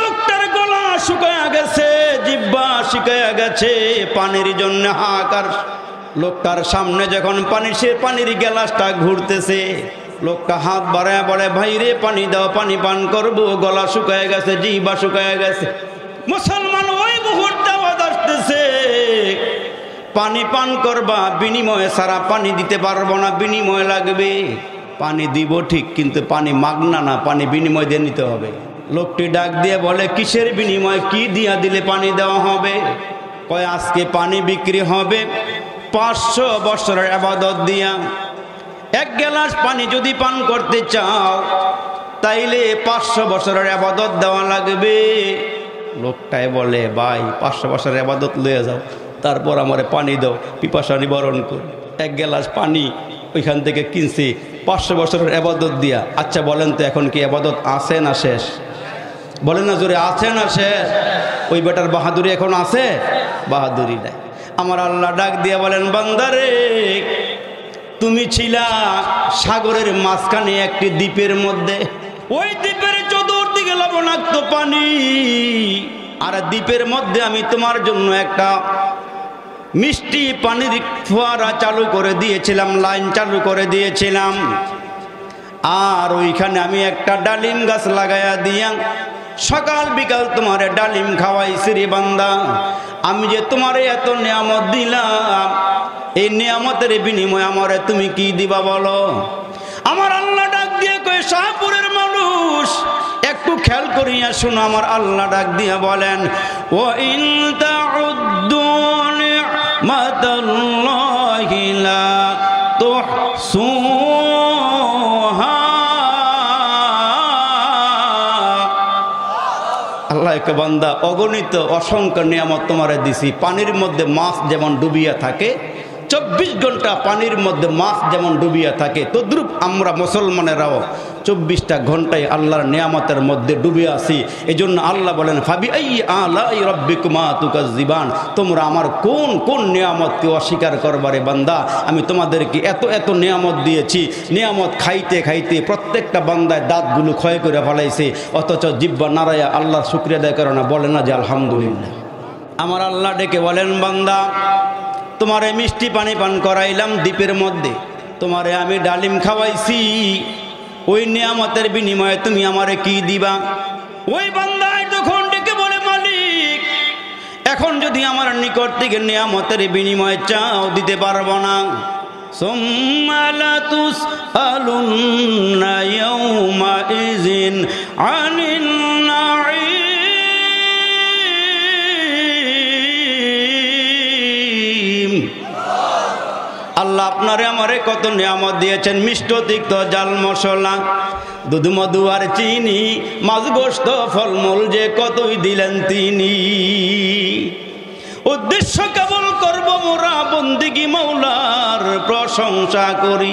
লোকটার গলা শুকায়া গেছে, জিহ্বা শুকায়া গেছে পানির জন্য হাহাকার। লোকটার সামনে যখন পানির গ্লাসটা ঘুরতেছে, লোকটা হাত বাড়ায় বলে, ভাই রে পানি দাও, পানি পান করবো, গলা শুকায় গেছে, জিহ্বা শুকায় গেছে। মুসলমান ওই মুহূর্তে আওয়াজ আসতেছে, পানি পান করবা, বিনিময়ে সারা পানি দিতে পারবো না, বিনিময় লাগবে। পানি দিব ঠিক, কিন্তু পানি মাগনা না, পানি বিনিময় দিয়ে নিতে হবে। লোকটি ডাক দিয়ে বলে, কিসের বিনিময়, কি দিয়া দিলে পানি দেওয়া হবে? কয়, আজকে পানি বিক্রি হবে 500 বছরের ইবাদত দিয়া। এক গ্লাস পানি যদি পান করতে চাও তাইলে 500 বছরের ইবাদত দেওয়া লাগবে। লোকটাই বলে, ভাই 500 বছরের ইবাদত লয়ে যাও, তারপর আমারে পানি দাও, পিপাসা নিবারণ কর। এক গ্লাস পানি ওইখান থেকে কিনছি 500 বছরের ইবাদত দিয়া। আচ্ছা বলেন তো, এখন কি ইবাদত আছে না শেষ? বলেন না জোরে, আছে না শেষ? ওই বেটার বাহাদুরি এখন আছে? বাহাদুরি নাই। আমার আল্লাহ ডাক দিয়ে বলেন, বান্দারে তুমি ছিলা সাগরের মাঝখানে একটি দ্বীপের মধ্যে, ওই দ্বীপের চতুর্দিকে লবণাক্ত পানি, আর দ্বীপের মধ্যে আমি তোমার জন্য একটা মিষ্টি পানির ফোয়ারা চালু করে দিয়েছিলাম, লাইন চালু করে দিয়েছিলাম। আর ওইখানে আমি একটা ডালিম গাছ লাগাইয়া দিয়া সকাল বিকাল তোমারে ডালিম খাওয়াইছি রে বান্দা। আমি যে তোমারে এত নিয়ামত দিলাম, এই নিয়ামতের বিনিময়ে আমারে তুমি কি দিবা বলো? আমার আল্লাহ ডাক দিয়ে কয়, শাহপুরের মানুষ একটু খেয়াল করিয়া শোনো। আমার আল্লাহ ডাক দিয়ে বলেন, ও ইন তাউদ্দু নি'মাতাল্লাহি লা তুহসুহা। আল্লাহ কে বান্দা, অগণিত অসংখ্য নিয়ামত তোমারে দিছি। পানির মধ্যে মাছ যেমন ডুবিয়া থাকে, 24 ঘন্টা পানির মধ্যে মাছ যেমন ডুবিয়া থাকে, তদ্রূপ আমরা মুসলমানেরাও 24টা ঘন্টায় আল্লাহর নিয়ামতের মধ্যে ডুবে আছি। এই জন্য আল্লাহ বলেন, ফাবি আই আলাই রাব্বিকুমা তুকাজ্জিবান, তোমরা আমার কোন কোন নিয়ামতকে অস্বীকার করবারে বান্দা? আমি তোমাদেরকে এত এত নিয়ামত দিয়েছি, নিয়ামত খাইতে খাইতে প্রত্যেকটা বান্দায় দাঁতগুলো ক্ষয় করে ফেলাইছে, অথচ জিহ্বা নাড়ায়া আল্লাহর শুকরিয়া আদায় করে না, বলে না যে আলহামদুলিল্লাহ। আমার আল্লাহ ডেকে বলেন, বান্দা তোমারে মিষ্টি পানি পান করাইলাম দ্বীপের মধ্যে, তোমারে আমি ডালিম খাওয়াইছি, ওই নিয়ামতের বিনিময়ে তুমি আমারে কি দিবা? ওই বান্দায় তখন ডেকে বলে, মালিক এখন যদি আমার নিকট থেকে নিয়ামতের বিনিময়ে চাও, দিতে পারবো না। সুম্মা লা তুসআলুন্না ইয়াওমা ইযিন আনিন নাঈম। আল্লাহ আপনারে আমারে কত নিয়ামত দিয়েছেন, মিষ্ট তিক্ত জাল মশলা, দুধ মধু আর চিনি, মাছ গোস্ত ফলমূল যে কতই দিলেন তিনি। উদ্দেশ্য কেবল করব মোরা বন্দিগি, মৌলার প্রশংসা করি।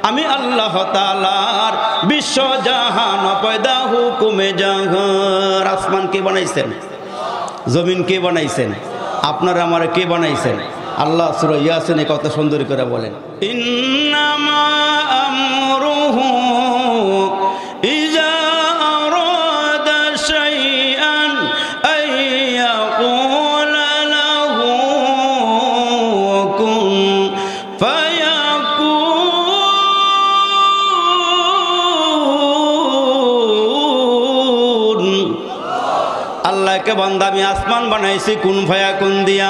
আমি আল্লাহ তাআলার বিশ্ব জাহান পয়দা হুকুমে জাহান। আসমান কে বানাইছেন? জমিন কে বানাইছেন? আপনারা আমারে কে বানাইছেন? আল্লাহ সূরা ইয়াসিনে কত সুন্দর করে বলেন, ইন্নামা আমরুহু ইযা আরাদা শাইআন আইয়াকুলা লাহু কুন ফায়াকুন। আল্লাহকে বান্দা আমি আসমান বানাইছি কুন ফায়াকুন দিয়া,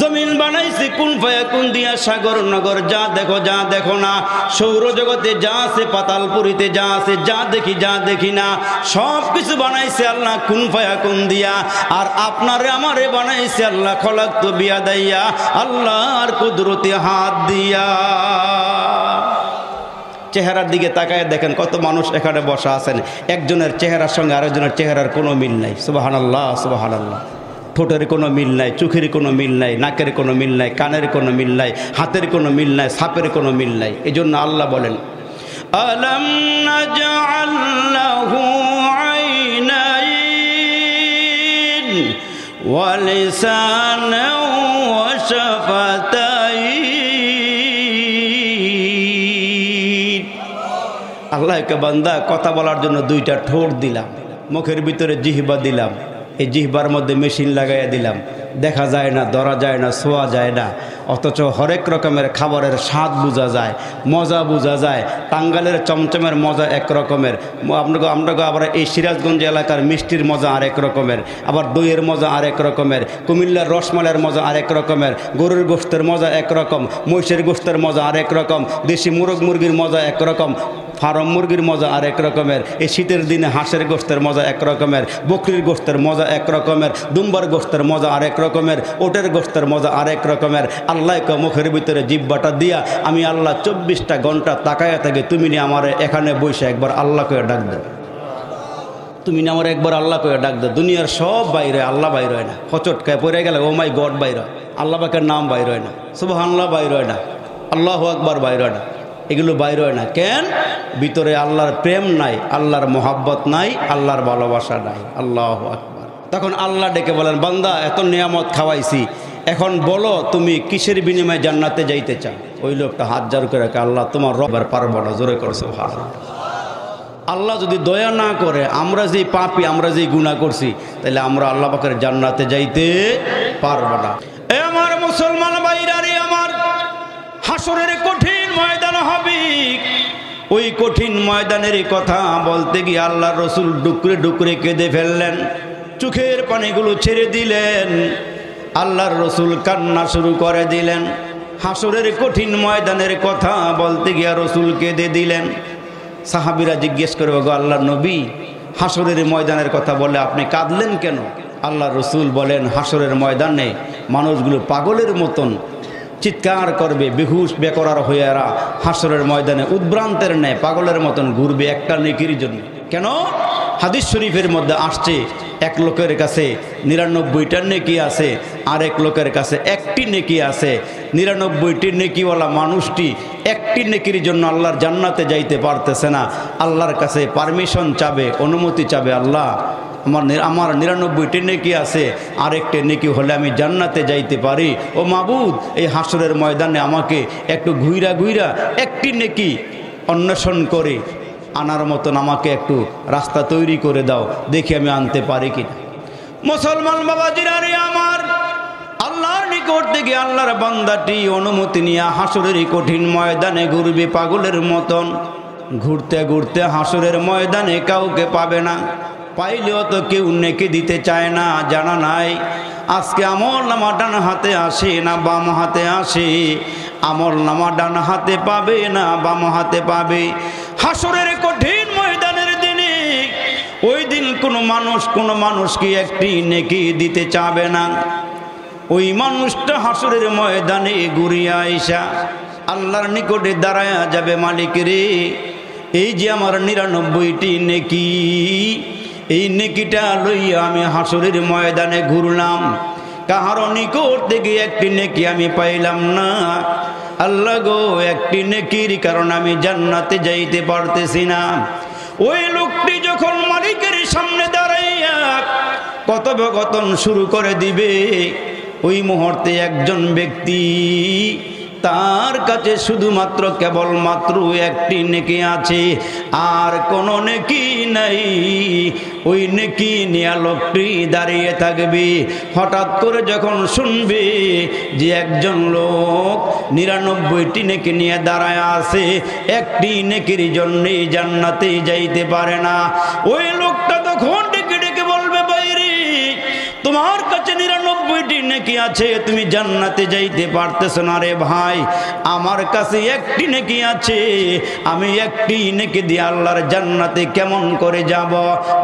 জমিন বানাইছি কুন ফায়াকুন দিয়া, সাগর নগর যা দেখো না, সৌরজগতে যা আছে, পাতালপুরীতে যা আছে, যা দেখি না, সব কিছু বানাইছে আল্লাহ কুন ফায়াকুন দিয়া। আর আপনারে আমারে বানাইছে আল্লাহ খলাকতু বিয়াদাইয়া, আল্লাহর কুদরতি হাত দিয়া। চেহারার দিকে তাকায় দেখেন কত মানুষ এখানে বসা আছেন, একজনের চেহারার সঙ্গে আরেকজনের চেহারার কোনো মিল নাই। সুবহানাল্লাহ, সুবহানাল্লাহ। ঠোঁটের কোনো মিল নাই, চোখের কোনো মিল নাই, নাকের কোনো মিল নাই, কানের কোনো মিল নাই, হাতের কোনো মিল নাই, সাপের কোনো মিল নাই। এই জন্য আল্লাহ বলেন, আলাম নাজআল লাহু আইনাইন ওয়া লিসানান ওয়া শাফাতাইন। আল্লাহকে বান্দা কথা বলার জন্য দুইটা ঠোঁট দিলাম, মুখের ভিতরে জিহ্বা দিলাম, এই জিহ্বার মধ্যে মেশিন লাগাইয়া দিলাম, দেখা যায় না, ধরা যায় না, ছোঁয়া যায় না, অথচ হরেক রকমের খাবারের স্বাদ বোঝা যায়, মজা বোঝা যায়। টাঙ্গালের চমচমের মজা এক রকমের, আমরা আবার এই সিরাজগঞ্জ এলাকার মিষ্টির মজা আরেক রকমের, আবার দইয়ের মজা আরেক রকমের, কুমিল্লার রসমালাইয়ের মজা আরেক রকমের, গরুর গোশতের মজা একরকম, মহিষের গোশতের মজা আরেক রকম, দেশি মুরগ মুরগির মজা একরকম, ফার্ম মুরগির মজা আরেক রকমের, এই শীতের দিনে হাঁসের গোশতের মজা এক রকমের, বকরির গোশতের মজা এক রকমের, দুম্বার গোশতের মজা আরেক রকমের, ওটের গোশতের মজা আরেক রকমের। আল্লাহ মুখের ভিতরে জিহ্বাটা দিয়া আমি আল্লাহ 24টা ঘন্টা তাকায়া থাকি, তুমি নি আমার এখানে বসে একবার আল্লাহ করে ডাক দাও, তুমি না আমার একবার আল্লাহ করে ডাক দাও। দুনিয়ার সব বাইরে, আল্লাহ বাইর হয় না। হচটকায় পড়ে গেলে ও মাই গড বাইর হয়, আল্লাহ পাকের নাম বাইর হয় না, সুবহানাল্লাহ বাইর হয় না, আল্লাহু আকবার বাইর হয় না, এগুলো বাইর হয় না। কেন? ভিতরে আল্লাহর প্রেম নাই, আল্লাহর মোহাব্বত নাই, আল্লাহর ভালোবাসা নাই। আল্লাহু আকবার। তখন আল্লাহ ডেকে বলেন, বান্দা এত নিয়ামত খাওয়াইছি, এখন বলো তুমি কিসের বিনিময়ে জান্নাতে যাইতে চাও? ওই লোকটা হাত জারু করে রাখে, আল্লাহ তোমার রবার পারবো না, জোরে করছে ভালো। আল্লাহ যদি দয়া না করে, আমরা যে পাপী, আমরা যে গুনাহ করছি, তাহলে আমরা আল্লাহ পাকের জান্নাতে যাইতে পারবো না। এ আমার মুসলমান ভাইরা রে, আমার হাসরের কঠিন ময়দান হবে। ওই কঠিন ময়দানের কথা বলতে গিয়ে আল্লাহর রাসূল ডুকরে ডুকরে কেঁদে ফেললেন, চোখের পানিগুলো ছেড়ে দিলেন, আল্লাহর রাসূল কান্না শুরু করে দিলেন। হাসরের কঠিন ময়দানের কথা বলতে গিয়ে রাসূল কেঁদে দিলেন। সাহাবীরা জিজ্ঞেস করে, গো আল্লাহর নবী, হাসরের ময়দানের কথা বলে আপনি কাঁদলেন কেন? আল্লাহর রাসূল বলেন, হাসরের ময়দানে মানুষগুলো পাগলের মতন চিৎকার করবে, বেহুশ বেকরার হইয়ারা হাসরের ময়দানে উদ্ভ্রান্তের ন্যায় পাগলের মতন ঘুরবে একটা নেকির জন্য। কেন? হাদিস শরীফের মধ্যে আসছে, এক লোকের কাছে 99টা নেকি আছে, আরেক লোকের কাছে একটি নেকি আছে। 99টি নেকিওয়ালা মানুষটি একটি নেকির জন্য আল্লাহর জান্নাতে যাইতে পারতেছে না। আল্লাহর কাছে পারমিশন চাবে, অনুমতি চাবে, আল্লাহ আমার 99টি নেকি আছে, আরেকটি নেকি হলে আমি জান্নাতে যাইতে পারি। ও মাবুদ, এই হাসরের ময়দানে আমাকে একটু ঘুইরা ঘুইরা একটি নেকি অন্বেষণ করে আনার মতন আমাকে একটু রাস্তা তৈরি করে দাও, দেখি আমি আনতে পারি কিনা। মুসলমান বাবাজিরা রে আমার, আল্লাহর নিকট থেকে আল্লাহর বান্দাটি অনুমতি নিয়ে হাসরের কঠিন ময়দানে ঘুরবে পাগলের মতন। ঘুরতে ঘুরতে হাসরের ময়দানে কাউকে পাবে না, পাইলেও তো কেউ নেকি দিতে চায় না, জানা নাই। আজকে আমল নামা ডান হাতে আসে না বাম হাতে আসে, আমল নামা ডান হাতে পাবে না বাম হাতে পাবে। হাসরের কঠিন ময়দানের দিনে, ওই দিন কোনো মানুষকে একটি নেকি দিতে চাবে না। ওই মানুষটা হাসরের ময়দানে ঘুরিয়া আইসা আল্লাহর নিকটে দাঁড়ায়া যাবে, মালিক রে, এই যে আমার 99টি নেকি, এই নেকিটা লইয়া আমি হাসরের ময়দানে ঘুরলাম, কাহারও নিকট থেকে একটি নেকি আমি পাইলাম না। আল্লাহ গো, একটি নেকির কারণ আমি জান্নাতে যাইতে পারতেছি না। ওই লোকটি যখন মালিকের সামনে দাঁড়াইয়া কথোপকথন শুরু করে দিবে, ওই মুহূর্তে একজন ব্যক্তি, তার কাছে শুধুমাত্র কেবলমাত্র একটি নেকি আছে, আর কোনো নেকি নাই। ওই নেকি নিয়ে লোকটি দাঁড়িয়ে থাকবে। হঠাৎ করে যখন শুনবে যে একজন লোক 99টি নেকি নিয়ে দাঁড়ায় আছে, একটি নেকির জন্যই জান্নাতে যাইতে পারে না, ওই লোকটা তখন ডেকে ডেকে বলবে, বাইরে তোমার কাছে 99টি নেকি আছে, তুমি জান্নাতে যাইতে পারতেছ না রে ভাই, আমার কাছে একটি নেকি আছে, আমি একটি নেকি দিয়ে আল্লাহর জান্নাতে কেমন করে যাব?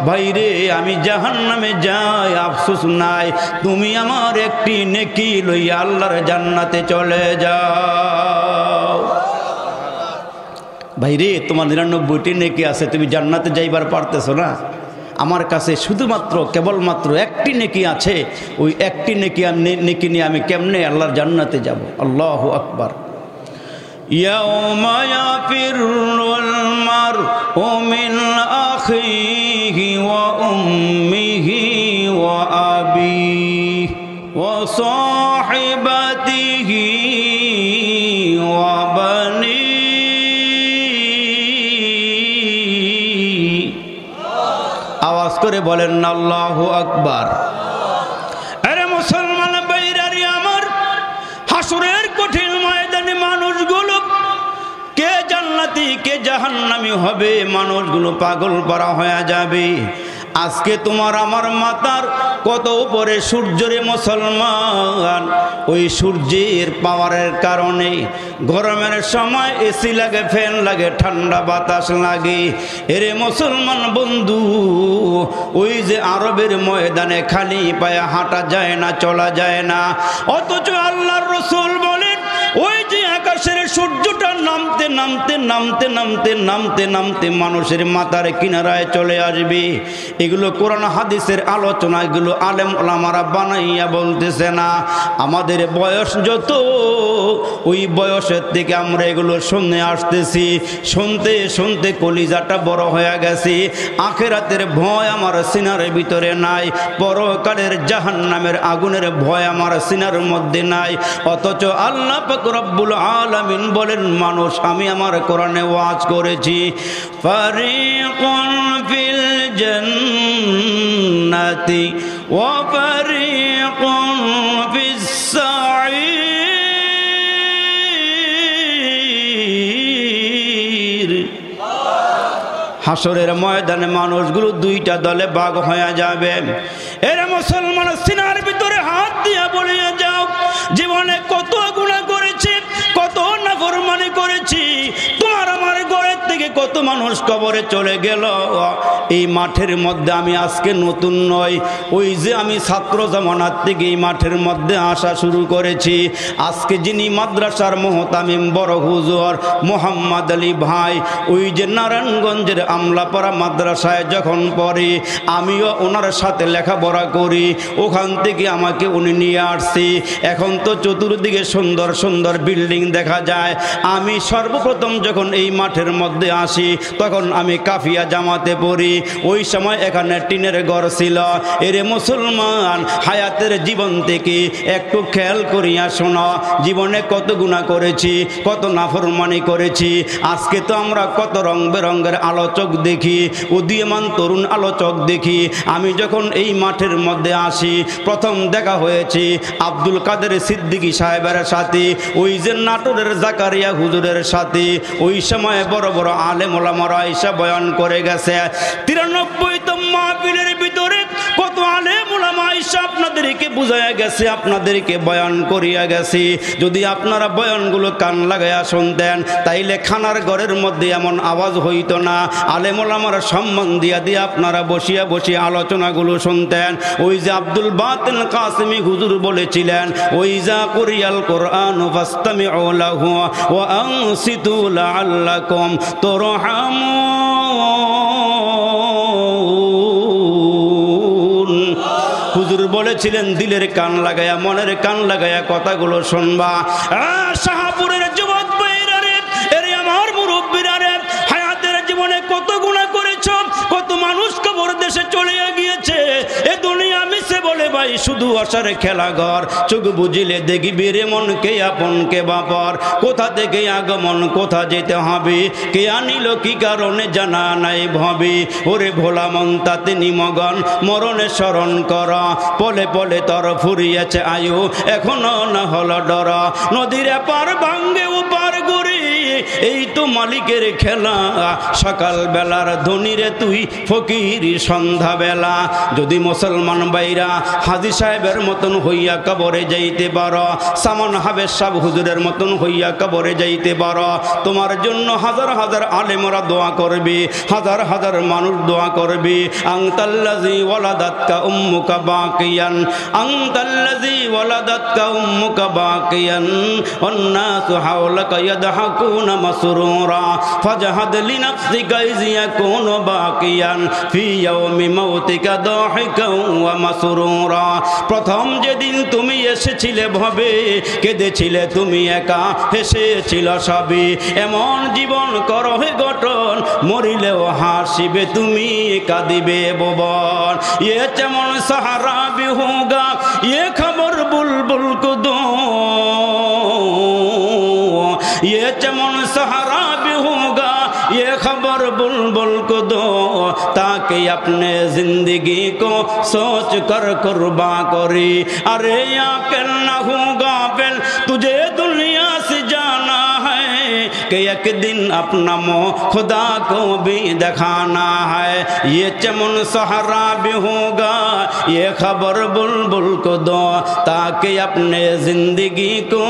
ভাইরে, আমি জাহান্নামে যাই, আফসোস নাই, তুমি আমার একটি নেকি লইয়া আল্লাহর জান্নাতে চলে যাও। ভাইরে, তোমার 99টি নেকি আছে, তুমি জান্নাতে যাইবার পারতেছ না, আমার কাছে শুধুমাত্র কেবলমাত্র একটি নেকি আছে, ওই একটি নেকি নিয়ে আমি কেমনে আল্লাহর জান্নাতে যাব? আল্লাহু আকবার। ইয়াউমা ইয়াফিরুল মারউ মিন আখিহি ওয়া উম্মিহি ওয়া আবিহি ওয়া সাহিবাতিহি ওয়া বানিহি। আওয়াজ করে বলেন না আল্লাহু আকবার। আরে মুসলমান ভাইরারে আমার, হাসরের কঠিন ময়দানে মানুষগুলো কে জান্নাতি কে জাহান্নামী হবে, মানুষগুলো পাগল পারা হয়ে যাবে। আজকে তোমার আমার মাথার কত উপরে সূর্যরে মুসলমান, ওই সূর্যের পাওয়ারের কারণে গরমের সময় এসি লাগে, ফ্যান লাগে, ঠান্ডা বাতাস লাগে। এরে মুসলমান বন্ধু, ওই যে আরবের ময়দানে খালি পায়ে হাঁটা যায় না, চলা যায় না, অথচ আল্লাহর রাসূল বলেন ওই যে আকাশের সূর্যটা নামতে নামতে নামতে নামতে নামতে নামতে মানুষের মাথার কিনারায় চলে আসবে। এগুলো কোরআন হাদিসের আলোচনা, এগুলো আলেম ওলামারা বানাইয়া বলতেছে না। আমাদের বয়স যত, ওই বয়সের থেকে আমরা এগুলো শুনে আসতেছি, শুনতে শুনতে কলিজাটা বড় হয়ে গেছে। আখিরাতের ভয় আমার সিনার ভিতরে নাই, পরকালের জাহান্নামের আগুনের ভয় আমার সিনার মধ্যে নাই। অথচ আল্লাহ পাক রব্বুল আলামিন বলেন, মানুষ আমি আমার কোরআনে ওয়াজ করেছি, ফারিকুন ফিল জান্নাতি ওয়া ফারিকুন ফিস সাঈর। হাসরের ময়দানে মানুষগুলো দুইটা দলে ভাগ হয়ে যাবে। এরা মুসলমান সিনার ভিতরে হাত দিয়া বলিয়া যাও, জীবনে কত গুনাহ করেছি, কত নাফরমানি করেছি, তোমার আমার ঘরের থেকে কত মানুষ কবরে চলে গেল। এই মাঠের মধ্যে আমি আজকে নতুন নয়, ওই যে আমি ছাত্র জামানার থেকে এই মাঠের মধ্যে আসা শুরু করেছি। আজকে যিনি মাদ্রাসার মুহতামিম বড় হুজুর মোহাম্মদ আলী ভাই, ওই যে নারায়ণগঞ্জের আমলাপাড়া মাদ্রাসায় যখন পড়ি, আমিও ওনার সাথে লেখাপড়া করি, ওখান থেকে আমাকে উনি নিয়ে আসছি। এখন তো চতুর্দিকে সুন্দর সুন্দর বিল্ডিং দেখা যায়। আমি সর্বপ্রথম যখন এই মাঠের মধ্যে আসি, তখন আমি কাফিয়া জামাতে পড়ি। ওই সময় এখানে টিনের ঘর ছিল। এরে মুসলমান, হায়াতের জীবন থেকে একটু খেয়াল করিয়া শোনো, জীবনে কত গুনাহ করেছি, কত নাফরমানি করেছি। আজকে তো আমরা কত রং বেরঙের আলোচক দেখি, উদীয়মান তরুণ আলোচক দেখি। আমি যখন এই মাঠের মধ্যে আসি, প্রথম দেখা হয়েছে আব্দুল কাদের সিদ্দিকী সাহেবের সাথে, ওই যে নাটোরের জাকারিয়া হুজুরের সাথে। ওই সময় বড় বড় আলেম ওলামারা এসে বয়ান করে গেছে। 93তম মাহফিলের ভিতরে কত আলেম ওলামা এসে আপনাদেরকে বুঝাইয়া গেছে, আপনাদেরকে বয়ান করিয়া গেছে। যদি আপনারা বয়ানগুলো কান লাগাইয়া শুনতেন, তাইলে খানার ঘরের মধ্যে এমন আওয়াজ হইতো না। আলেম ওলামার সম্মান দিয়া দিয়ে আপনারা বসিয়া বসিয়া আলোচনাগুলো শুনতেন। ওই যে আব্দুল বাতিন কাসেমি হুজুর বলেছিলেন, ওই যা কুরিয়াল কোরআন ফাসতামিউ লাহু ওয়া আনসিতু লাআল্লাকুম তুরহামুন। হুজুর বলেছিলেন, দিলের কান লাগায়া, মনের কান লাগায়া কথাগুলো শুনবা। শাহপুরের যুবক ভাইরা রে, এরে আমার মুরব্বীরা রে, হায়াতের জীবনে কত গুনাহ করেছ, কত মানুষ কবর দেশে চলে গিয়েছে। এ দুনিয়া মিছে বলে ভাই শুধু আসার খেলাঘর। চোখ বুঝিলে দেখবি রে মন কে আপন কে বাপর, কোথা থেকে আগমন কোথা যেতে হবে, কে আনিল কি কারণে জানা নাই ভাবে। ওরে ভোলা মন তাতে নিমগন, মরণে স্মরণ কর, পলে পলে তর ফুরিয়েছে আয়ু, এখনো না হলো ডর। নদীর পার ভাঙ্গে উপার গুরি, এই তো মালিকের খেলা। সকাল বেলার ধনীরে তুই ফকির সন্ধ্যা বেলা। যদি মুসলমান বাইরা হাজী সাহেবের মতন হইয়া কবরে যাইতে পারো, সামন হাবেজ সাহেব হুজুরের মতন হইয়া কবরে যাইতে পারো, তোমার জন্য হাজার হাজার আলেমরা দোয়া করবে, হাজার হাজার মানুষ দোয়া করবে। আনতাল্লাযী ওয়ালাদাতকা উম্মুকা বাকিয়ান, আনতাল্লাযী ওয়ালাদাতকা উম্মুকা বাকিয়ান, ওয়ান্নাসু হাওলাকা ইয়াদহাকুনা মাসরুরা, ফাজহাদ লিনাফসিকা ইয ইয়াকুনু বাকিয়ান ফি ইয়াউমি মাউতিকা দাহিকান ওয়া মাসরুরা। প্রথম যেদিন তুমি এসেছিলে ভবে, কেঁদেছিলে তুমি একা, হেসেছিল সবই। এমন জীবন করো হে গঠন, মরিলেও হাসিবে তুমি, কাঁদিবে ভুবন। এ যেমন সাহারা भी होगा, ये खबर बुलबुल को दो, ये चमन सहारा भी होगा, ये खबर बुलबुल को दो। ताकि अपने जिंदगी को सोच कर कुर्बान करी। अरे अकेल ना हूँ गाफिल, तुझे दुनिया से जाना है कि एक दिन अपना मुँह खुदा को भी दिखाना है। ये चमन सहारा भी होगा, ये खबर बुलबुल को दो ताकि अपने जिंदगी को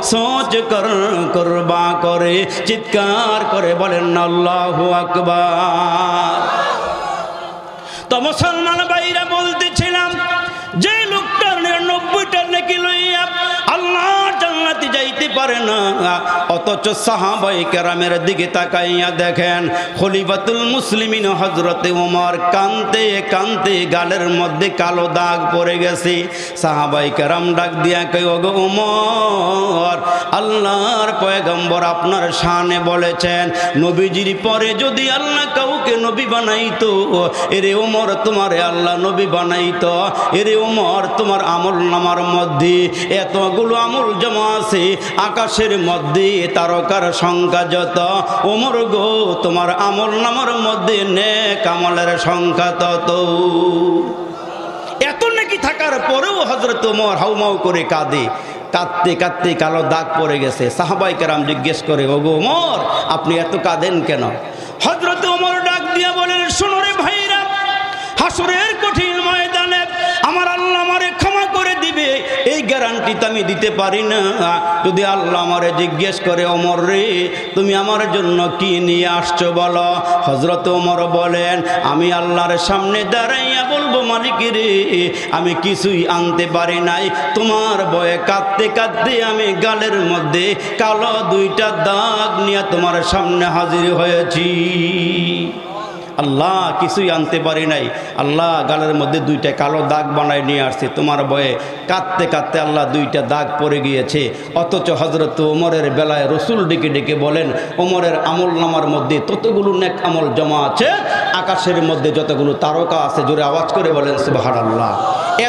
सोच कर कुर्बान करे। चित्कार करे बोलेन अल्लाहु আকবার। তো মুসলমান ভাইরা বলতেছিলাম, যে লোকটার 99টা নেকি লইয়া আল্লাহর জান্নাতে যাইতে পারে না, অথচ সাহাবায়ে কেরামের দিকে তাকাইয়া দেখেন খলিফাতুল মুসলিমিন হযরতে ওমর কাঁদতে কাঁদতে গালের মধ্যে কালো দাগ পড়ে গেছে। সাহাবায়ে কেরাম ডাক দিয়া কয়, ওগো ওমর, আল্লাহর পয়গম্বর আপনার শানে বলেছেন নবীজির পরে যদি আল্লাহ কাউকে নবী বানাইতো, এরে ওমর তোমারে আল্লাহ নবী বানাইতো। এরে ওমর, তোমার আমল নামার মধ্যে এতগুলো আমল জমা আছে, আকাশের মধ্যে তারকার সংখ্যা যত। ওমর গো, তোমার আমল নামার মধ্যে নেক আমলের সংখ্যা তত। এত নাকি থাকার পরেও হযরত ওমর হাউমাউ করে কাঁদে। কাঁদতে কাঁদতে কালো দাগ পড়ে গেছে। সাহাবায়ে কেরাম জিজ্ঞেস করে, ওগো ওমর, আপনি এত কাঁদেন কেন? হযরত ওমর ডাক দিয়া বলেন, শোনো রে ভাইরা, হাসরের কঠিন ময়দানে আমার আল্লাহ আমারে ক্ষমা করে দিবে এই গ্যারান্টি তো আমি দিতে পারি না। যদি আল্লাহ আমারে জিজ্ঞেস করে, ওমর রে, তুমি আমার জন্য কি নিয়ে আসছো বলো? হযরত ওমর বলেন, আমি আল্লাহর সামনে দাঁড়াইয়া বলবো, মালিক রে, আমি কিছুই আনতে পারি নাই, তোমার ভয়ে কাঁদতে কাঁদতে আমি গালের মধ্যে কালো 2টা দাগ নিয়ে তোমার সামনে হাজির হয়েছি। আল্লাহ, কিছুই আনতে পারি নাই, আল্লাহ গালের মধ্যে 2টা কালো দাগ বানায় নিয়ে আসছে, তোমার ভয়ে কাঁদতে কাঁদতে আল্লাহ 2টা দাগ পড়ে গিয়েছে। অথচ হযরত ওমরের বেলায় রসুল ডেকে ডেকে বলেন, ওমরের আমল নামার মধ্যে ততগুলো নেক আমল জমা আছে, আকাশের মধ্যে যতগুলো তারকা আছে। জোরে আওয়াজ করে বলেন সুবহানাল্লাহ।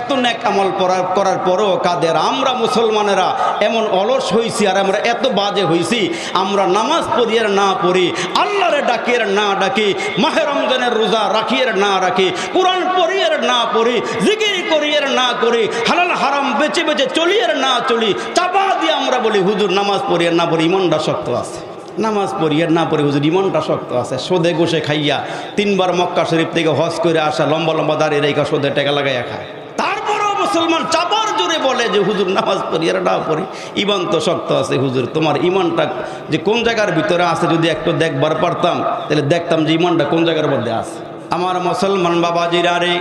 এত নেক আমল করার পরেও কাদের আমরা মুসলমানেরা এমন অলস হইছি, আর আমরা এত বাজে হইছি, আমরা নামাজ পড়ি আর না পড়ি, আল্লাহরে ডাকি আর না ডাকি, মাহে রমজানের রোজা রাখি আর না রাখি, কোরআন পড়ি আর না পড়ি, জিকির করি আর না করি, হালাল হারাম বেচে বেচে চলি আর না চলি, চাপা দিয়ে আমরা বলি হুজুর নামাজ পড়ি আর না পড়ি, ইমানটা শক্ত আছে। নামাজ পড়ি আর না পড়ি হুজুর, ইমানটা শক্ত আছে। সোদে গোসে খাইয়া 3বার মক্কা শরীফ থেকে হজ করে আসা, লম্বা লম্বা দাঁড়িয়ে রেখা সোদে টাকা লাগাইয়া খায়। তারপরেও মুসলমান চাপার জোরে বলে যে হুজুর নামাজ পড়ি আর না পড়ি, ইমান তো শক্ত আছে। হুজুর, তোমার ইমানটা যে কোন জায়গার ভিতরে আছে যদি একটু দেখবার পারতাম, তাহলে দেখতাম যে ইমানটা কোন জায়গার মধ্যে আছে। আমার মুসলমান বাবাজিরা রে,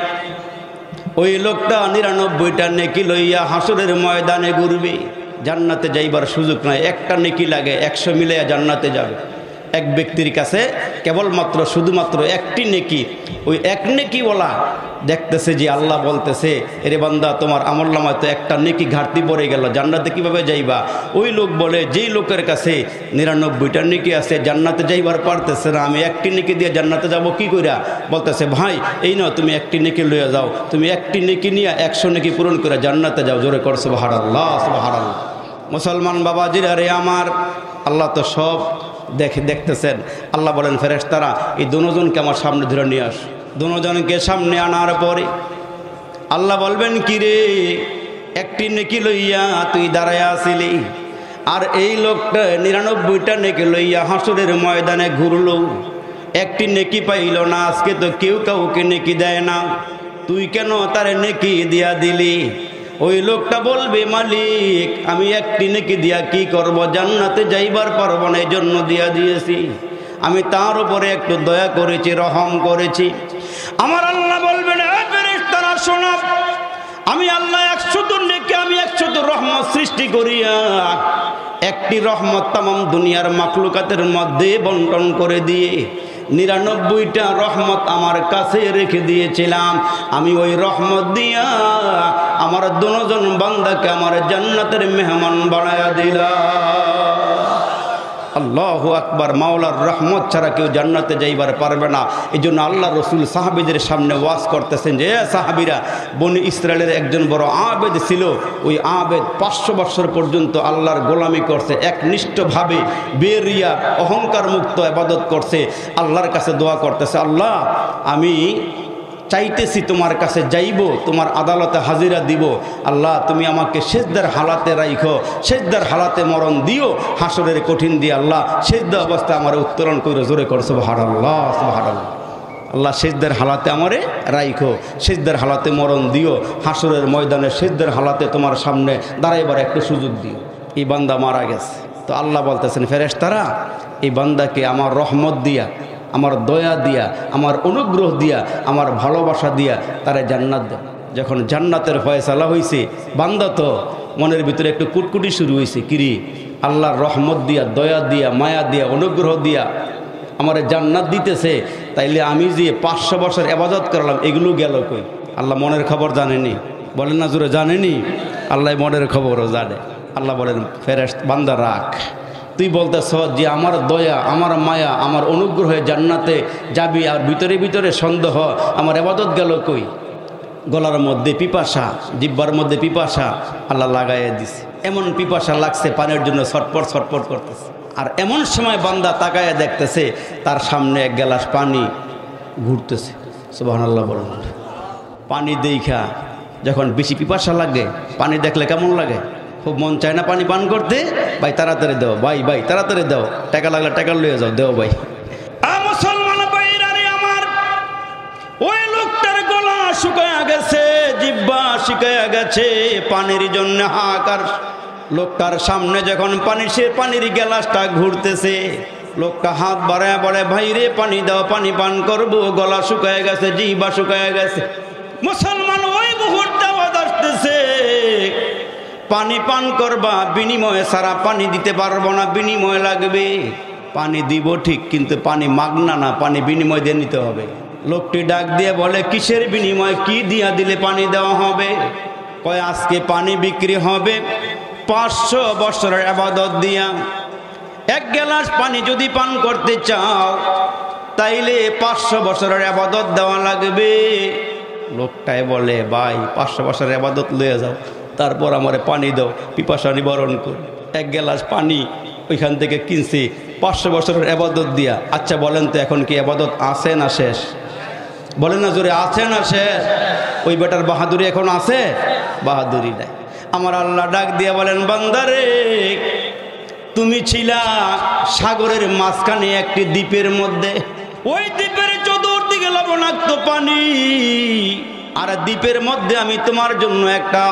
ওই লোকটা 99টা নেকি লইয়া হাসরের ময়দানে ঘুরবে, জান্নাতে যাইবার সুযোগ নাই। একটা নেকি লাগে, 100 মিলাইয়া জান্নাতে যাবে। এক ব্যক্তির কাছে কেবলমাত্র শুধুমাত্র একটি নেকি, ওই এক নেকিওয়ালা দেখতেছে যে আল্লাহ বলতেছে, এরে বান্দা, তোমার আমলনামায় তো একটা নেকি ঘাটতি পড়ে গেল, জান্নাতে কিভাবে যাইবা? ওই লোক বলে, যেই লোকের কাছে 99টা নেকি আছে, জান্নাতে যাইবার পারতেছে না, আমি একটি নেকি দিয়ে জান্নাতে যাব কি কইরা? বলতেছে, ভাই এই নাও, তুমি একটি নেকি লইয়া যাও, তুমি একটি নেকি নিয়ে 100 নেকি পূরণ করে জান্নাতে যাও। জোরে কর সুবহানাল্লাহ, সুবহানাল্লাহ। মুসলমান বাবাজিরা রে আমার, আল্লাহ তো সব দেখতেছেন। আল্লাহ বলেন, ফেরেশতারা এই দুজনকে আমার সামনে ধরে নিয়ে আস। দুজনকে সামনে আনার পরে আল্লাহ বলবেন, কি রে, একটি নেকি লইয়া তুই দাঁড়ায় আসিলি, আর এই লোকটা 99টা নেকি লইয়া হাসরের ময়দানে ঘুরলো, একটি নেকি পাইল না। আজকে তো কেউ কাউকে নেকি দেয় না, তুই কেন তারে নেকি দিয়া দিলি? ওই লোকটা বলবে, মালিক, আমি একটি নেকি দিয়া কি করব? জান্নাতে যাইবার পারবো না, এই জন্য দিয়া দিয়েছি। আমি তার উপরে একটু দয়া করেছি, রহম করেছি। আমার আল্লাহ বলবেন, ফেরেশতারা শোনো, আমি আল্লাহ 100 নেকি, আমি 100 রহমত সৃষ্টি করিয়া একটি রহমত তামাম দুনিয়ার মাখলুকাতের মধ্যে বন্টন করে দিয়ে 99টা রহমত আমার কাছে রেখে দিয়েছিলাম। আমি ওই রহমত দিয়া আমার দুজন বান্দাকে আমার জান্নাতের মেহমান বানায়া দিলাম। আল্লাহু আকবার, মাওলার রহমত ছাড়া কেউ জান্নাতে যাইবার পারবে না। এই জন্য আল্লাহ রসুল সাহাবীদের সামনে ওয়াজ করতেছেন যে সাহাবীরা, বনি ইসরায়েলের একজন বড় আবেদ ছিল, ওই আবেদ 500 বছর পর্যন্ত আল্লাহর গোলামি করছে, একনিষ্ঠভাবে বেরিয়া অহংকার মুক্ত ইবাদত করছে, আল্লাহর কাছে দোয়া করতেছে, আল্লাহ আমি চাইতেছি তোমার কাছে যাইব, তোমার আদালতে হাজিরা দিব, আল্লাহ তুমি আমাকে সেজদার হালাতে রাইখো, সেজদার হালাতে মরণ দিও, হাসরের কঠিন দিয়ে আল্লাহ সেজদা অবস্থায় আমার উত্তোলন করে জোরে করো সুবহানাল্লাহ সুবহানাল্লাহ। আল্লাহ সেজদার হালাতে আমারে রাইখো, সেজদার হালাতে মরণ দিও, হাসরের ময়দানে সেজদার হালাতে তোমার সামনে দাঁড়াইবার একটা সুযোগ দিও। এই বান্দা মারা গেছে, তো আল্লাহ বলতেছেন ফেরেশতারা এই বান্দাকে আমার রহমত দিয়া, আমার দয়া দিয়া, আমার অনুগ্রহ দিয়া, আমার ভালোবাসা দিয়া তারা জান্নাত দেয়। যখন জান্নাতের ফয়সালা হয়েছে, বান্দা তো মনের ভিতরে একটু কুটকুটি শুরু হয়েছে, কিরি আল্লাহর রহমত দিয়া, দয়া দিয়া, মায়া দিয়া, অনুগ্রহ দিয়া আমার জান্নাত দিতেছে, তাইলে আমি যে 500 বছর ইবাদত করলাম এগুলো গেল কই? আল্লাহ মনের খবর জানেনি, বলেন না জোরে, জানেনি? আল্লাহ মনের খবরও জানে। আল্লাহ বলেন ফেরেশতা বান্দা রাখ, তুই বলতেছ যে আমার দয়া, আমার মায়া, আমার অনুগ্রহে জান্নাতে যাবি, আর ভিতরে ভিতরে সন্দেহ আমার ইবাদত গেল কই? গলার মধ্যে পিপাসা, জিহ্বার মধ্যে পিপাসা আল্লাহ লাগাইয়া দিছে, এমন পিপাসা লাগছে পানির জন্য ছটপট ছটপট করতেছে। আর এমন সময় বান্দা তাকায়া দেখতেছে তার সামনে এক গ্লাস পানি ঘুরতেছে, সুবহানাল্লাহ বলেন। পানি দেখা যখন বেশি পিপাসা লাগে, পানি দেখলে কেমন লাগে? খুব মন চায় না পানি পান করতে? ভাই তাড়াতাড়ি দাও, ভাই ভাই তাড়াতাড়ি দাও, টাকা লাগলে টাকা লইয়া যাও, দেও ভাই। মুসলমান ভাইরা রে আমার, ওই লোকটার গলা শুকায়া গেছে, জিহ্বা শুকায়া গেছে, পানির জন্য হাহাকার। লোকটার সামনে যখন সে পানির গ্লাসটা ঘুরতেছে, লোকটা হাত বাড়ায় বলে ভাই রে পানি দাও, পানি পান করবো, গলা শুকায়া গেছে, জিহ্বা শুকায়া গেছে। মুসলমান ওই মুহূর্তে আওয়াজ আসতেছে, পানি পান করবা, বিনিময়ে সারা পানি দিতে পারবো না, বিনিময় লাগবে। পানি দিব ঠিক, কিন্তু পানি মাগনা না, পানি বিনিময় দিয়ে নিতে হবে। লোকটি ডাক দিয়ে বলে কিসের বিনিময়, কি দিয়া দিলে পানি দেওয়া হবে? কয় আজকে পানি বিক্রি হবে 500 বছরের ইবাদত দিয়া। এক গ্লাস পানি যদি পান করতে চাও তাইলে 500 বছরের ইবাদত দেওয়া লাগবে। লোকটাই বলে ভাই 500 বছরের ইবাদত লয়ে যাও, তারপর আমারে পানি দাও, পিপাসা নিবারণ কর। এক গ্লাস পানি ওইখান থেকে কিনছি 500 বছরের ইবাদত দিয়া। আচ্ছা বলেন তো এখন কি ইবাদত আছে না শেষ? বলেন না জোরে, আছে না শেষ? ওই বেটার বাহাদুরি এখন আছে? বাহাদুরি নাই। আমার আল্লাহ ডাক দিয়ে বলেন বান্দারে, তুমি ছিলা সাগরের মাঝখানে একটি দ্বীপের মধ্যে, ওই দ্বীপের চতুর্দিকে লবণাক্ত পানি, আর দ্বীপের মধ্যে আমি তোমার জন্য একটা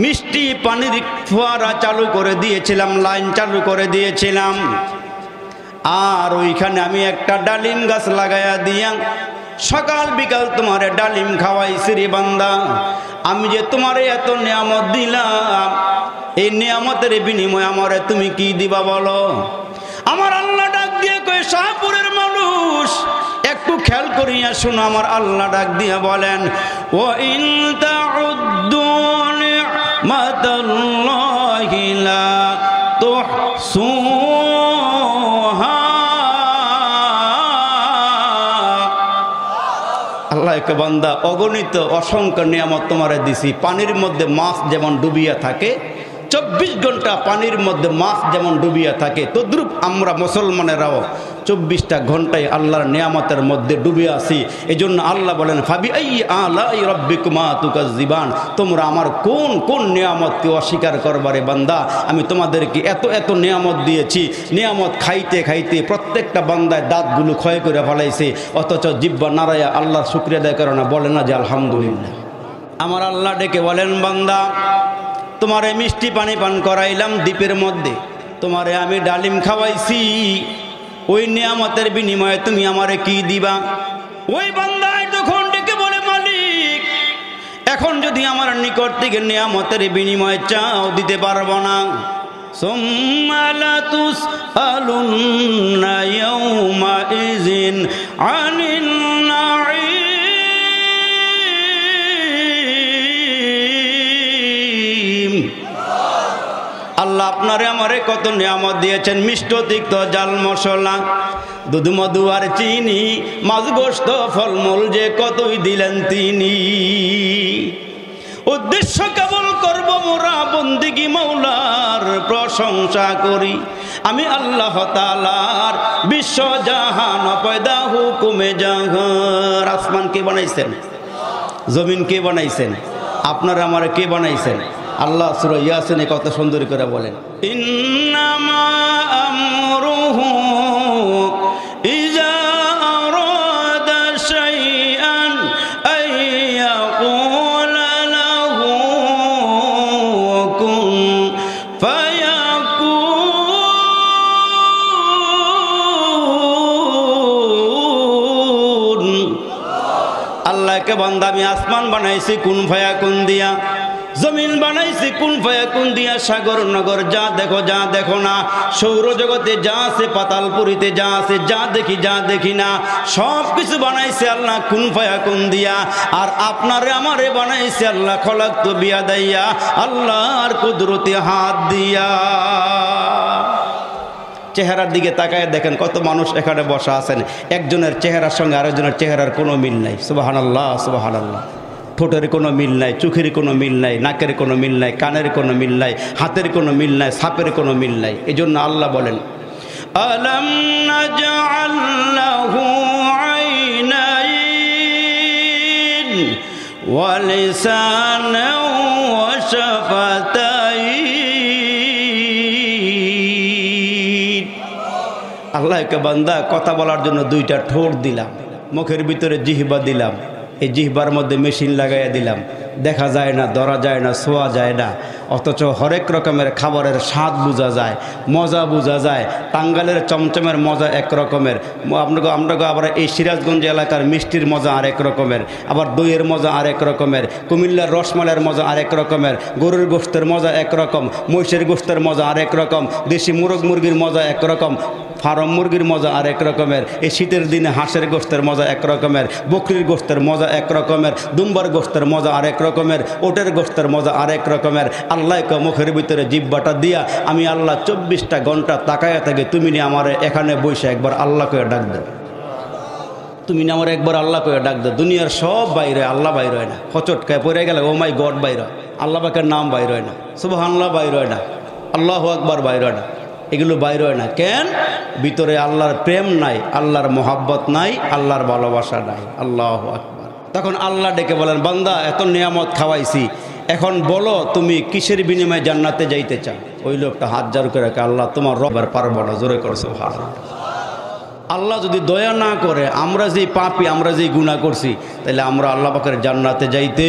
মিষ্টি পানির ফোয়ারা চালু করে দিয়েছিলাম, লাইন চালু করে দিয়েছিলাম। আর ওইখানে আমি একটা ডালিম গাছ লাগাইয়া দিয়া সকাল বিকাল তোমারে ডালিম খাওয়াইছি রে বান্দা। আমি যে তোমারে এত নিয়ামত দিলাম, এই নিয়ামতের বিনিময়ে আমারে তুমি কি দিবা বলো? আমার আল্লাহ ডাক দিয়ে কই শাহপুরের মানুষ একটু খেয়াল করিয়া শোনো। আমার আল্লাহ ডাক দিয়ে বলেন ও ইন তাউদ্দু নি'মাতাল্লাহি লা তুহসুহা। আল্লাহ কে বান্দা অগণিত অসংখ্য নিয়ামত তোমারে দিছি। পানির মধ্যে মাছ যেমন ডুবিয়া থাকে, 24 ঘন্টা পানির মধ্যে মাছ যেমন ডুবিয়া থাকে, তদ্রূপ আমরা মুসলমানেরাও 24টা ঘন্টায় আল্লাহর নিয়ামতের মধ্যে ডুবে আছি। এই জন্য আল্লাহ বলেন ফাবি আই আলাই রব্বিকুমা তুকাজ্জিবান, তোমরা আমার কোন কোন নিয়ামতকে অস্বীকার করবারে বান্দা? আমি তোমাদেরকে এত এত নিয়ামত দিয়েছি, নিয়ামত খাইতে খাইতে প্রত্যেকটা বান্দায় দাঁতগুলো ক্ষয় করে ফেলাইছে, অথচ জিহ্বা নাড়ায়া আল্লাহর শুকরিয়া আদায় করে না, বলে না যে আলহামদুলিল্লাহ। আমার আল্লাহ ডেকে বলেন বান্দা, তোমারে মিষ্টি পানি পান করাইলাম দ্বীপের মধ্যে, তোমারে আমি ডালিম খাওয়াইছি, ওই নিয়ামতের বিনিময়ে তুমি আমারে কি দিবা? ওই বান্দায় তখন ডেকে বলে মালিক, এখন যদি আমার নিকট থেকে নিয়ামতের বিনিময়ে চাও দিতে পারবো না। সুম্মা লা তুসআলুন্না ইয়াওমা ইযিন আনিন নাঈম। আল্লাহ আপনারে আমারে কত নিয়ামত দিয়েছেন, মিষ্ট তিক্ত জাল মশলা, দুধ মধু আর চিনি, মাছ গোস্ত ফলমূল যে কতই দিলেন তিনি। উদ্দেশ্য কেবল করব মোরা বন্দিগি মৌলার প্রশংসা করি, আমি আল্লাহ তাআলার বিশ্ব জাহান পয়দা হুকুমে জাহান। আসমান কে বানাইছেন? জমিন কে বানাইছেন? আপনারা আমার কে বানাইছেন? আল্লাহ সূরা ইয়াসিনে কত সুন্দর করে বলেন, ইন্নামা আমরুহু ইজা আরাদা শাইআন আইয়াকুলা লাহু কুন ফায়াকুন। আল্লাহকে বান্দা আমি আসমান বানাইছি কুন ফায়াকুন দিয়া, জমিন বানাইছি কুন ফায়াকুন দিয়া, সাগর নগর যা দেখো না, সৌরজগতে যা আছে, পাতালপুরীতে যা আছে, যা দেখি না, সব কিছু বানাইছে আল্লাহ কুন ফায়াকুন দিয়া। আর আপনারে আমারে বানাইছে আল্লাহ খলাকতু বিয়াদাইয়া, আল্লাহর কুদরতি হাত দিয়া। চেহারার দিকে তাকায় দেখেন কত মানুষ এখানে বসা আছেন, একজনের চেহারার সঙ্গে আরেকজনের চেহারার কোনো মিল নাই। সুবহানাল্লাহ সুবহানাল্লাহ। ঠোঁটের কোনো মিল নাই, চোখের কোনো মিল নাই, নাকের কোনো মিল নাই, কানের কোনো মিল নাই, হাতের কোনো মিল নাই, সাপের কোনো মিল নাই। এই জন্য আল্লাহ বলেন, আলাম নাজআল লাহু আইনাইন ওয়া লিসানান ওয়া শাফাতাইন। আল্লাহকে বান্দা কথা বলার জন্য দুইটা ঠোঁট দিলাম, মুখের ভিতরে জিহ্বা দিলাম, এই জিহ্বার মধ্যে মেশিন লাগাইয়া দিলাম, দেখা যায় না, ধরা যায় না, ছোঁয়া যায় না, অথচ হরেক রকমের খাবারের স্বাদ বোঝা যায়, মজা বোঝা যায়। টাঙ্গালের চমচমের মজা এক রকমের, আপনাকে আবার এই সিরাজগঞ্জ এলাকার মিষ্টির মজা আরেক রকমের, আবার দইয়ের মজা আরেক রকমের, কুমিল্লার রসমালাইয়ের মজা আরেক রকমের, গরুর গোশতের মজা একরকম, মহিষের গোশতের মজা আরেক রকম, দেশি মুরগ মুরগির মজা একরকম, ফার্ম মুরগির মজা আরেক রকমের, এই শীতের দিনে হাঁসের গোশতের মজা এক রকমের, বকরির গোশতের মজা এক রকমের, দুম্বার গোশতের মজা আরেক রকমের, ওটের গোশতের মজা আরেক রকমের। আল্লাহকে মুখের ভিতরে জিহ্বাটা দিয়া আমি আল্লাহ 24টা ঘন্টা তাকায়া থাকি, তুমি নি আমার এখানে বসে একবার আল্লাহ করে ডাক দে, তুমি না আমার একবার আল্লাহ করে ডাক দে। দুনিয়ার সব বাইরে, আল্লাহ বাইর হয় না। হচটকায় পড়ে গেলে ও মাই গড বাইর হয়, আল্লাহ পাকের নাম বাইর হয় না, সুবহানাল্লাহ বাইর হয় না, আল্লাহু আকবার বাইর হয় না, এগুলো বাইর হয় না। কেন? ভিতরে আল্লাহর প্রেম নাই, আল্লাহর মোহাব্বত নাই, আল্লাহর ভালোবাসা নাই। আল্লাহু আকবার। তখন আল্লাহ ডেকে বলেন, বান্দা এত নিয়ামত খাওয়াইছি, এখন বলো তুমি কিসের বিনিময়ে জান্নাতে যাইতে চাও? ওই লোকটা হাত জারু করে রাখে, আল্লাহ তোমার রবের পারবো না, জোরে করছে ভালো। আল্লাহ যদি দয়া না করে, আমরা যেই পাপী, আমরা যেই গুনাহ করছি, তাহলে আমরা আল্লাহ পাকের জান্নাতে যাইতে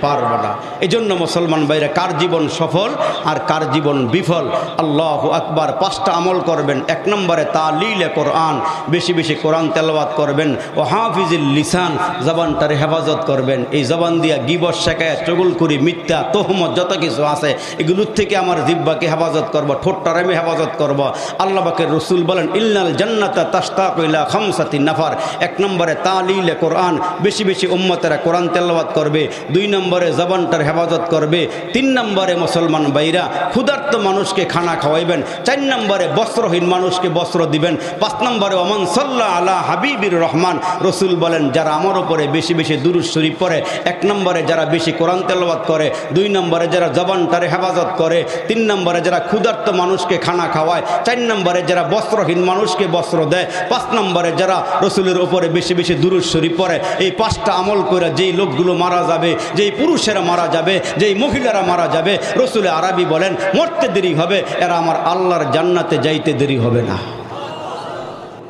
পারব না। এই জন্য মুসলমান ভাইরা, কার জীবন সফল আর কার জীবন বিফল? আল্লাহু আকবার। 5টা আমল করবেন। 1 নম্বরে তালিলে কোরআন, বেশি বেশি কোরআন তেলাওয়াত করবেন। ও হাফিজুল লিসান, জবানটার হেফাজত করবেন। এই জবান দিয়া গীবত, শিকায়াত, চুগলখড়ি, মিথ্যা, তহমত যত কিছু আছে এগুলোর থেকে আমার জিহ্বাকে হেফাজত করব, ঠোঁটটার আমি হেফাজত করব। আল্লাহ পাকের রাসূল বলেন, ইন্নাল জান্নাতা তাশতাকু ইলা খামসাতি নাফার। 1 নম্বরে তালিলে কোরআন, বেশি বেশি উম্মতেরা কোরআন তেলাওয়াত করবে। 2 নম্বরে জবানটার হেফাজত করবে। 3 নম্বরে মুসলমান ভাইরা ক্ষুধার্ত মানুষকে খানা খাওয়াইবেন। 4 নম্বরে বস্ত্রহীন মানুষকে বস্ত্র দিবেন। 5 নম্বরে ওমান সাল্লা আলা হাবিবির রহমান, রাসূল বলেন যারা আমার উপরে বেশি বেশি দুরূদ শরীফ পড়ে, 1 নম্বরে যারা বেশি কোরআন তেলাওয়াত করে, 2 নম্বরে যারা জবানটার হেফাজত করে, 3 নম্বরে যারা ক্ষুধার্ত মানুষকে খানা খাওয়ায়, 4 নম্বরে যারা বস্ত্রহীন মানুষকে বস্ত্র দেয়, 5 নম্বরে যারা রাসূলের উপরে বেশি বেশি দুরূদ শরীফ পড়ে। এই 5টা আমল করে যেই লোকগুলো মারা যাবে, যেই পুরুষেরা মারা যাবে, যেই মহিলারা মারা যাবে, রাসূলে আরবি বলেন মরতে দেরি হবে, এরা আমার আল্লাহর জান্নাতে যাইতে দেরি হবে না।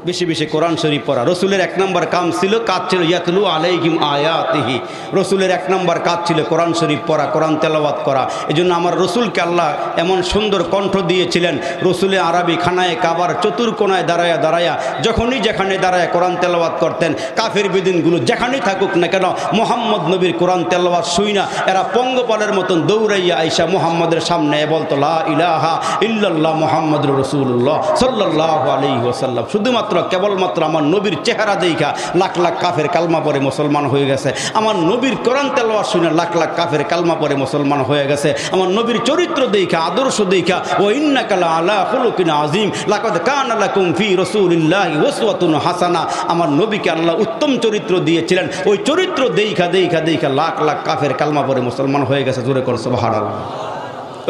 বেশি বেশি কোরআন শরীফ পড়া রাসূলের 1 নম্বর কাজ ছিল ইয়াতলু আলাইহিম আয়াতিহি। রাসূলের 1 নম্বর কাজ ছিল কোরআন শরীফ পড়া, কোরআন তেলাওয়াত করা। এজন্য আমার রাসূলকে আল্লাহ এমন সুন্দর কণ্ঠ দিয়েছিলেন। রাসূলে আরবি খানায়ে কাবার চতুর্কোণায় দাঁড়ায়া দাঁড়ায়া যখনই যেখানে দাঁড়ায় কোরআন তেলাওয়াত করতেন, কাফির বিদিনগুলো যেখানেই থাকুক না কেন, মুহাম্মদ নবীর কোরআন তেলাওয়াত শুই না এরা পঙ্গপালের মতন দৌড়াইয়া আইসা মুহাম্মদের সামনে বলতো লা ইলাহা ইল্লাল্লাহ মুহাম্মাদুর রাসূলুল্লাহ সাল্লাল্লাহু আলাইহি ওয়াসাল্লাম। শুধুমাত্র কেবলমাত্র আমার নবীর চেহারা দেখা লাখ লাখ কাফের কালমা পরে মুসলমান হয়ে গেছে। আমার নবীর কোরআন তেলাওয়াত শুনে লাখ লাখ কাফের কালমা পরে মুসলমান হয়ে গেছে। আমার নবীর চরিত্র দেখা, আদর্শ দেখা, ও ইন্নাকা লাআলা খুলুকিন আযীম, লাকাদ কানা লাকুম ফি রাসূলিল্লাহি উসওয়াতুন হাসানা। আমার নবীকে আল্লাহ উত্তম চরিত্র দিয়েছিলেন, ওই চরিত্র দেখা দেখা দেখা লাখ লাখ কাফের কালমা পরে মুসলমান হয়ে গেছে। জোরে করে সুবহানাল্লাহ।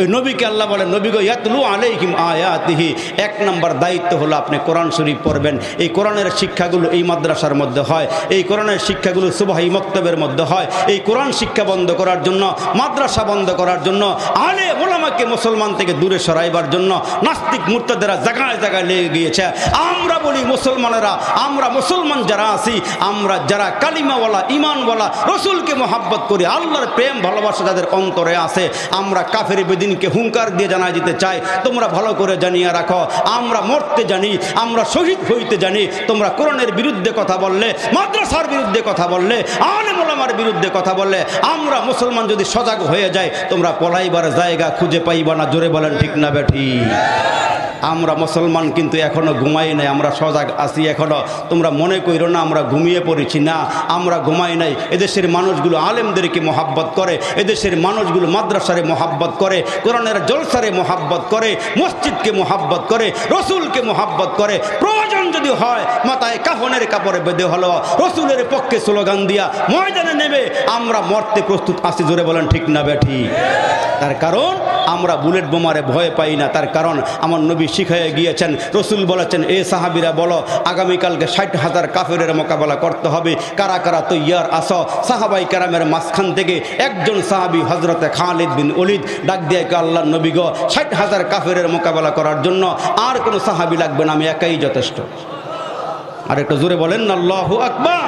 ওই নবীকে আল্লাহ বলে, নবী গো ইয়াতলু আলাইহিম আয়াতিহি, এক নম্বর দায়িত্ব হলো আপনি কোরআন শরীফ পড়বেন। এই কোরআনের শিক্ষাগুলো এই মাদ্রাসার মধ্যে হয়, এই কোরআনের শিক্ষাগুলো সুবহি মক্তবের মধ্যে হয়। এই কোরআন শিক্ষা বন্ধ করার জন্য, মাদ্রাসা বন্ধ করার জন্য, আলে ওলামাকে মুসলমান থেকে দূরে সরাইবার জন্য নাস্তিক মুরতাদেরা জায়গায় জায়গায় লেগে গিয়েছে। আমরা বলি মুসলমানেরা, আমরা মুসলমান যারা আছি, আমরা যারা কালিমাওয়ালা, ইমানওয়ালা, রসুলকে মহাব্বত করি, আল্লাহর প্রেম ভালোবাসা যাদের অন্তরে আছে, আমরা কাফের বেদিনকে হুঙ্কার দিয়ে জানাই দিতে চাই, তোমরা ভালো করে জানিয়ে রাখো, আমরা মরতে জানি, আমরা শহীদ হইতে জানি। তোমরা কোরআনের বিরুদ্ধে কথা বললে, মাদ্রাসার বিরুদ্ধে কথা বললে, আলেম ওলামার বিরুদ্ধে কথা বললে, আমরা মুসলমান যদি সজাগ হয়ে যাই, তোমরা পলাইবার জায়গা খুঁজে পাইবা না। জোরে বলেন ঠিক না বেঠি? আমরা মুসলমান কিন্তু এখনো ঘুমাই নাই, আমরা সজাগ আছি এখনো। তোমরা মনে কইরো না আমরা ঘুমিয়ে পড়েছি, না, আমরা ঘুমাই নাই। এদেশের মানুষগুলো আলেমদেরকে মহাব্বত করে, এদেশের মানুষগুলো মাদ্রাসারে মহাব্বত করে, কোরআনের জলসারে মহাব্বত করে, মসজিদকে মহাব্বত করে, রসুলকে মহাব্বত করে। প্রয়োজন যদি হয় মাথায় কাফনের কাপড়ে বেঁধে হলো রসুলের পক্ষে স্লোগান দিয়া ময়দানে নেবে আমরা মরতে প্রস্তুত আছি। জোরে বলেন ঠিক না বেঠি? তার কারণ আমরা বুলেট বোমারে ভয় পাই না। তার কারণ আমার নবী শিখাইয়া গিয়েছেন, রসুল বলেছেন, এ সাহাবিরা বলো আগামীকালকে 60,000 কাফেরের মোকাবেলা করতে হবে, কারা কারা তৈয়ার আসো? সাহাবাই কেরামের মাঝখান থেকে একজন সাহাবি হজরতে খালিদ বিন ওলিদ ডাক দিয়ে আল্লাহ নবী গো, 60,000 কাফেরের মোকাবেলা করার জন্য আর কোনো সাহাবি লাগবে না, আমি একাই যথেষ্ট। আর একটু জোরে বলেন না আল্লাহু আকবার।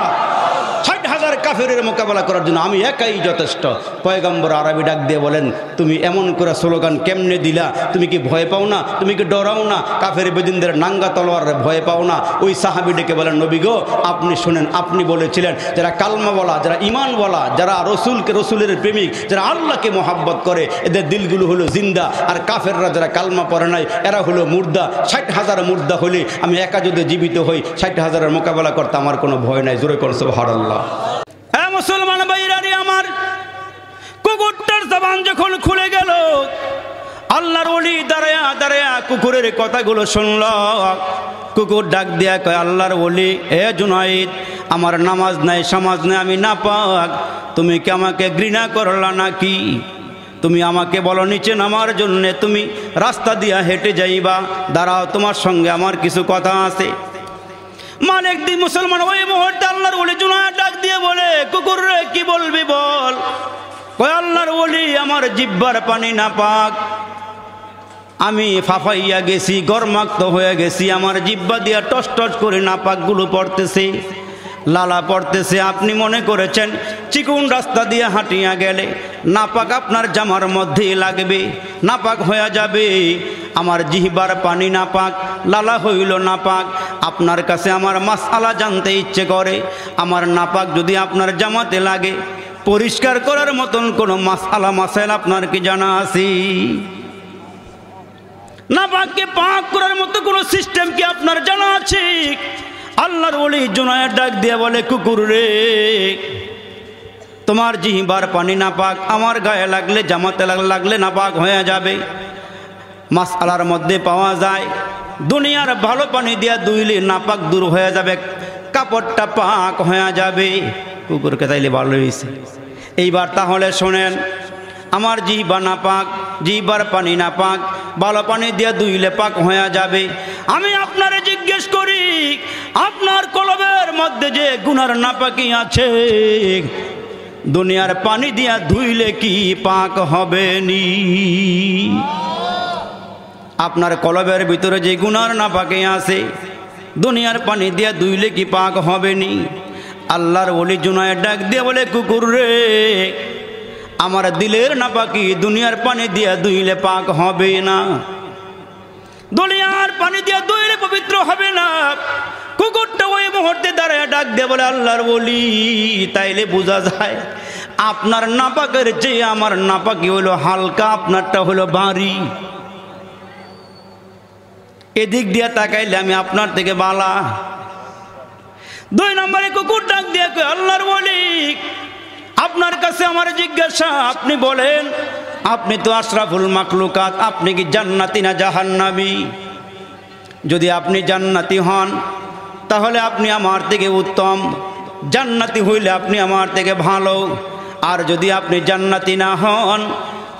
60,000 কাফেরের মোকাবেলা করার জন্য আমি একাই যথেষ্ট। পয়গম্বর আরবি ডাক দিয়ে বলেন, তুমি এমন করে স্লোগান কেমনে দিলা? তুমি কি ভয় পাও না? তুমি কি ডরাও না? কাফের বেদিনদের নাঙ্গা তলোয়ারে ভয় পাও না? ওই সাহাবি ডেকে বলেন, নবী গো আপনি শোনেন, আপনি বলেছিলেন যারা কালমা বলা, যারা ইমান বলা, যারা রসুলকে, রসুলের প্রেমিক, যারা আল্লাহকে মহাব্বত করে, এদের দিলগুলো হলো জিন্দা। আর কাফেররা যারা কালমা পড়ে নাই, এরা হলো মুর্দা। 60,000 মুর্দা হলে আমি একা যদি জীবিত হই, 60,000-এর মোকাবেলা করতে আমার কোনো ভয় নাই। জোরে করছে সুবহানাল্লাহ। হ্যাঁ মুসলমান ভাইরানি আমার, কুকুরটার জবান যখন খুলে গেল, আল্লাহর ওলি দাঁড়ায়া দাঁড়ায়া কুকুরের কথাগুলো শুনল। কুকুর ডাক দিয়া কয়, আল্লাহর ওলি, এ জুনাইদ, আমার নামাজ নাই, সমাজ নাই, আমি নাপাক, তুমি কি আমাকে ঘৃণা করলা নাকি? তুমি আমাকে বলো নিচে নামার জন্য, তুমি রাস্তা দিয়া হেঁটে যাইবা, দাঁড়াও, তোমার সঙ্গে আমার কিছু কথা আছে। মালিক দি মুসলমান ওই মুহূর্তে আল্লাহর ওলি জুনাইদ ডাক দিয়ে বলে, কুকুর রে কি বলবি বল? কয়, আল্লাহর ওলি, আমার জিহ্বার পানি নাপাক, আমি ফাফাইয়া গেছি, গরমাক্ত হয়ে গেছি, আমার জিহ্বা দিয়া টস টস করে নাপাকগুলো পড়তেছে, লালা পড়তেছে। আপনি মনে করেছেন চিকুন রাস্তা দিয়ে হাঁটিয়া গেলে নাপাক আপনার জামার মধ্যে লাগবে, নাপাক হয়ে যাবে। আমার জিহ্বার পানি নাপাক, লালা হইল নাপাক। আপনার কাছে আমার মাসআলা জানতে ইচ্ছে করে, আমার নাপাক যদি আপনার জামাতে লাগে, পরিষ্কার করার মতন কোনো মাসআলা মাসাইল আপনার কি জানা আছে? নাপাককে পাক করার মতো কোনো সিস্টেম কি আপনার জানা আছে? আল্লাহর ওলি জুনায়েদ ডাক দিয়ে বলে, কুকুর রে, তোমার জিহ্বার পানি নাপাক, আমার গায়ে লাগলে, জামাতে লাগলে নাপাক হয়ে যাবে। মাসআলার মধ্যে পাওয়া যায় দুনিয়ার ভালো পানি দিয়া ধুইলে নাপাক দূর হয়ে যাবে, কাপড়টা পাক হয়ে যাবে। কুকুরকে তাইলে ভালো হয়েছে। এইবার তাহলে শোনেন, আমার জিহ্বা নাপাক, জিহ্বার পানি নাপাক, ভালো পানি দিয়ে ধুইলে পাক হয়ে যাবে। আমি আপনারে জিজ্ঞেস করি, আপনার কলবের মধ্যে যে গুনার নাপাকি আছে, দুনিয়ার পানি দিয়া ধুইলে কি পাক হবে নি? আপনার কলবের ভিতরে যে গুনার নাপাকি আছে, দুনিয়ার পানি দিয়া ধুইলে কি পাক হবে নি? আল্লাহর ওলি জুনায়েদ ডাক দিয়ে বলে, কুকুর রে, আমার দিলের নাপাকি দুনিয়ার পানি দিয়া ধুইলে পাক হবে না, দুনিয়ার পানি দিয়া ধুইলে পবিত্র হবে না। কুকুরটা ওই মুহূর্তে দাঁড়ায় ডাক দিয়ে বলে, আল্লাহর ওলি, তাইলে বোঝা যায় আপনার নাপাকের চেয়ে আমার নাপাকি হলো হালকা, আপনারটা হলো ভারী। এদিক দিয়া তাকাইলে আমি আপনার থেকে বালা, 2 নম্বরে কুকুর ডাক দিয়ে কয়, আল্লাহর ওলি, আপনার কাছে আমার জিজ্ঞাসা, আপনি বলেন, আপনি তো আশরাফুল মাখলুকাত, আপনি কি জান্নাতি না জাহান্নামী? যদি আপনি জান্নাতি হন তাহলে আপনি আমার থেকে উত্তম, জান্নাতি হইলে আপনি আমার থেকে ভালো। আর যদি আপনি জান্নাতি না হন,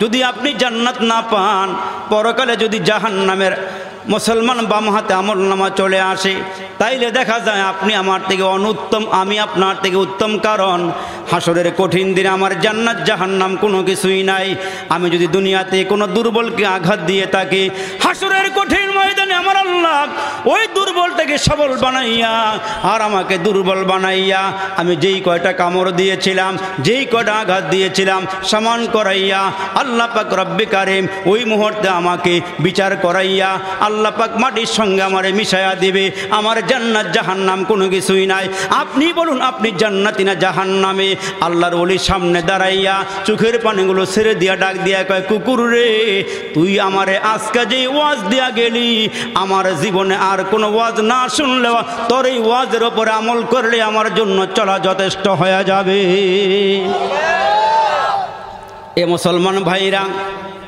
যদি আপনি জান্নাত না পান, পরকালে যদি জাহান্নামের মুসলমান বাম হাতে আমলনামা চলে আসে, তাইলে দেখা যায় আপনি আমার থেকে অনুত্তম, আমি আপনার থেকে উত্তম। কারণ হাসরের কঠিন দিনে আমার জান্নাত জাহান্নাম কোনো কিছুই নাই। আমি যদি দুনিয়াতে কোনো দুর্বলকে আঘাত দিয়ে থাকি, হাসরের কঠিন ময়দানে আমার আল্লাহ ওই দুর্বলটাকে সবল বানাইয়া আর আমাকে দুর্বল বানাইয়া আমি যেই কয়টা কামড় দিয়েছিলাম, যেই কয়টা আঘাত দিয়েছিলাম, সমান করাইয়া আল্লাহ পাক রব্বে কারিম ওই মুহূর্তে আমাকে বিচার করাইয়া আল্লাহ পাক মাটির সঙ্গে আমারে মিশাইয়া দিবে। আমার জান্নাত জাহান্নাম কোনো কিছুই নাই। আপনি বলুন, আপনি জান্নাতি না জাহান্নামে? আল্লাহর ওলির সামনে দাঁড়াইয়া চোখের পানিগুলো ছেড়ে দিয়া ডাক দিয়া কয়, কুকুর রে, তুই আমারে আজকে যে ওয়াজ দিয়া গেলি, আমার জীবনে আর কোনো ওয়াজ না শুনলেও তোর এই ওয়াজের ওপরে আমল করলে আমার জন্য চলা যথেষ্ট হয়ে যাবে। এ মুসলমান ভাইরা,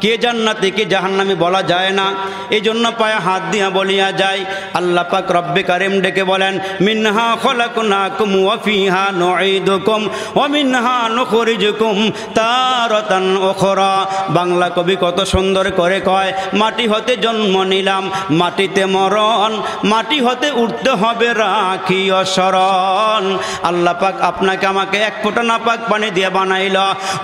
কে জান্নাতি কে জাহান্নামী বলা যায় না। এই জন্য পায়ে হাত দিয়া বলিয়া যায়, আল্লাহ পাক রব্বে কারিম ডেকে বলেন, মিনহা খলাকনাকুম ওয়া ফিহা নুঈদুকুম ওয়া মিনহা নুখরিজুকুম তারাতান উখরা। বাংলা কবি কত সুন্দর করে কয়, মাটি হতে জন্ম নিলাম, মাটিতে মরণ, মাটি হতে উঠতে হবে রাখিও শরণ। আল্লাহ পাক আপনাকে আমাকে এক ফোঁটা নাপাক পানি দিয়ে বানাইল।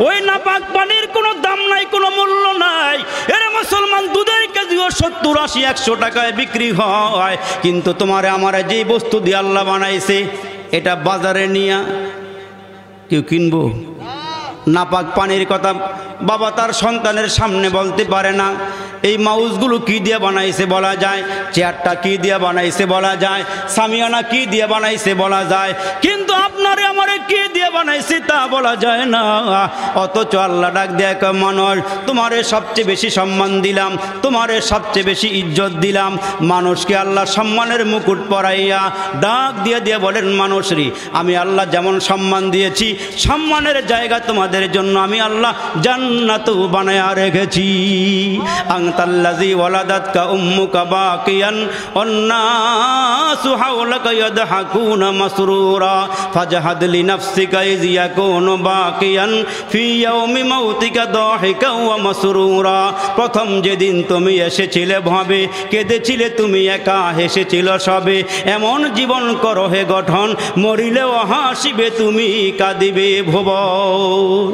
ওই নাপাক পানির কোনো দাম নাই, কোনো মূল্য নাই। এরে মুসলমান, দুধের কেজিও 70, 80, 100 টাকায় বিক্রি হয়, কিন্তু তোমারে আমারে যেই বস্তু দিয়ে আল্লাহ বানাইছে, এটা বাজারে নিয়া কেউ কিনবো? নাপাক পানির কথা বাবা তার সন্তানের সামনে বলতে পারে না। এই মাউসগুলো কি দিয়ে বানাইছে বলা যায়, চেয়ারটা কি দিয়ে বানাইছে বলা যায়, সামিয়ানা কি দিয়ে বানাইছে বলা যায়, কিন্তু আপনারে আমারে কি দিয়ে বানাইছে তা বলা যায় না। অথচ আল্লাহ ডাক দিয়ে কয়, মানুষ, তোমারে সবচেয়ে বেশি সম্মান দিলাম, তোমারে সবচেয়ে বেশি ইজ্জত দিলাম। মানুষকে আল্লাহ সম্মানের মুকুট পরাইয়া ডাক দিয়ে দিয়ে বলেন, মানুষরি, আমি আল্লাহ যেমন সম্মান দিয়েছি, সম্মানের জায়গা তোমাদের জন্য আমি আল্লাহ জান্নাত বানায়া রেখেছি। আনতাল্লাযী ওয়ালাদাতকা উম্মুকা বাকিয়ান ওয়ান্নাসু হাওলাকা ইয়াদহাকুনা মাসরুরা ফাজহাদ লিনাফসিকা ইয ইয়াকুনু বাকিয়ান ফি ইয়াউমি মাউতিকা দাহিকা ওয়া মাসরুরা। প্রথম যেদিন তুমি এসেছিলে ভাবে, কেঁদেছিলে তুমি একা, হেসেছিল সবে, এমন জীবন করো হে গঠন, মরিলেও হাসিবে তুমি, কাঁদিবে ভুবন।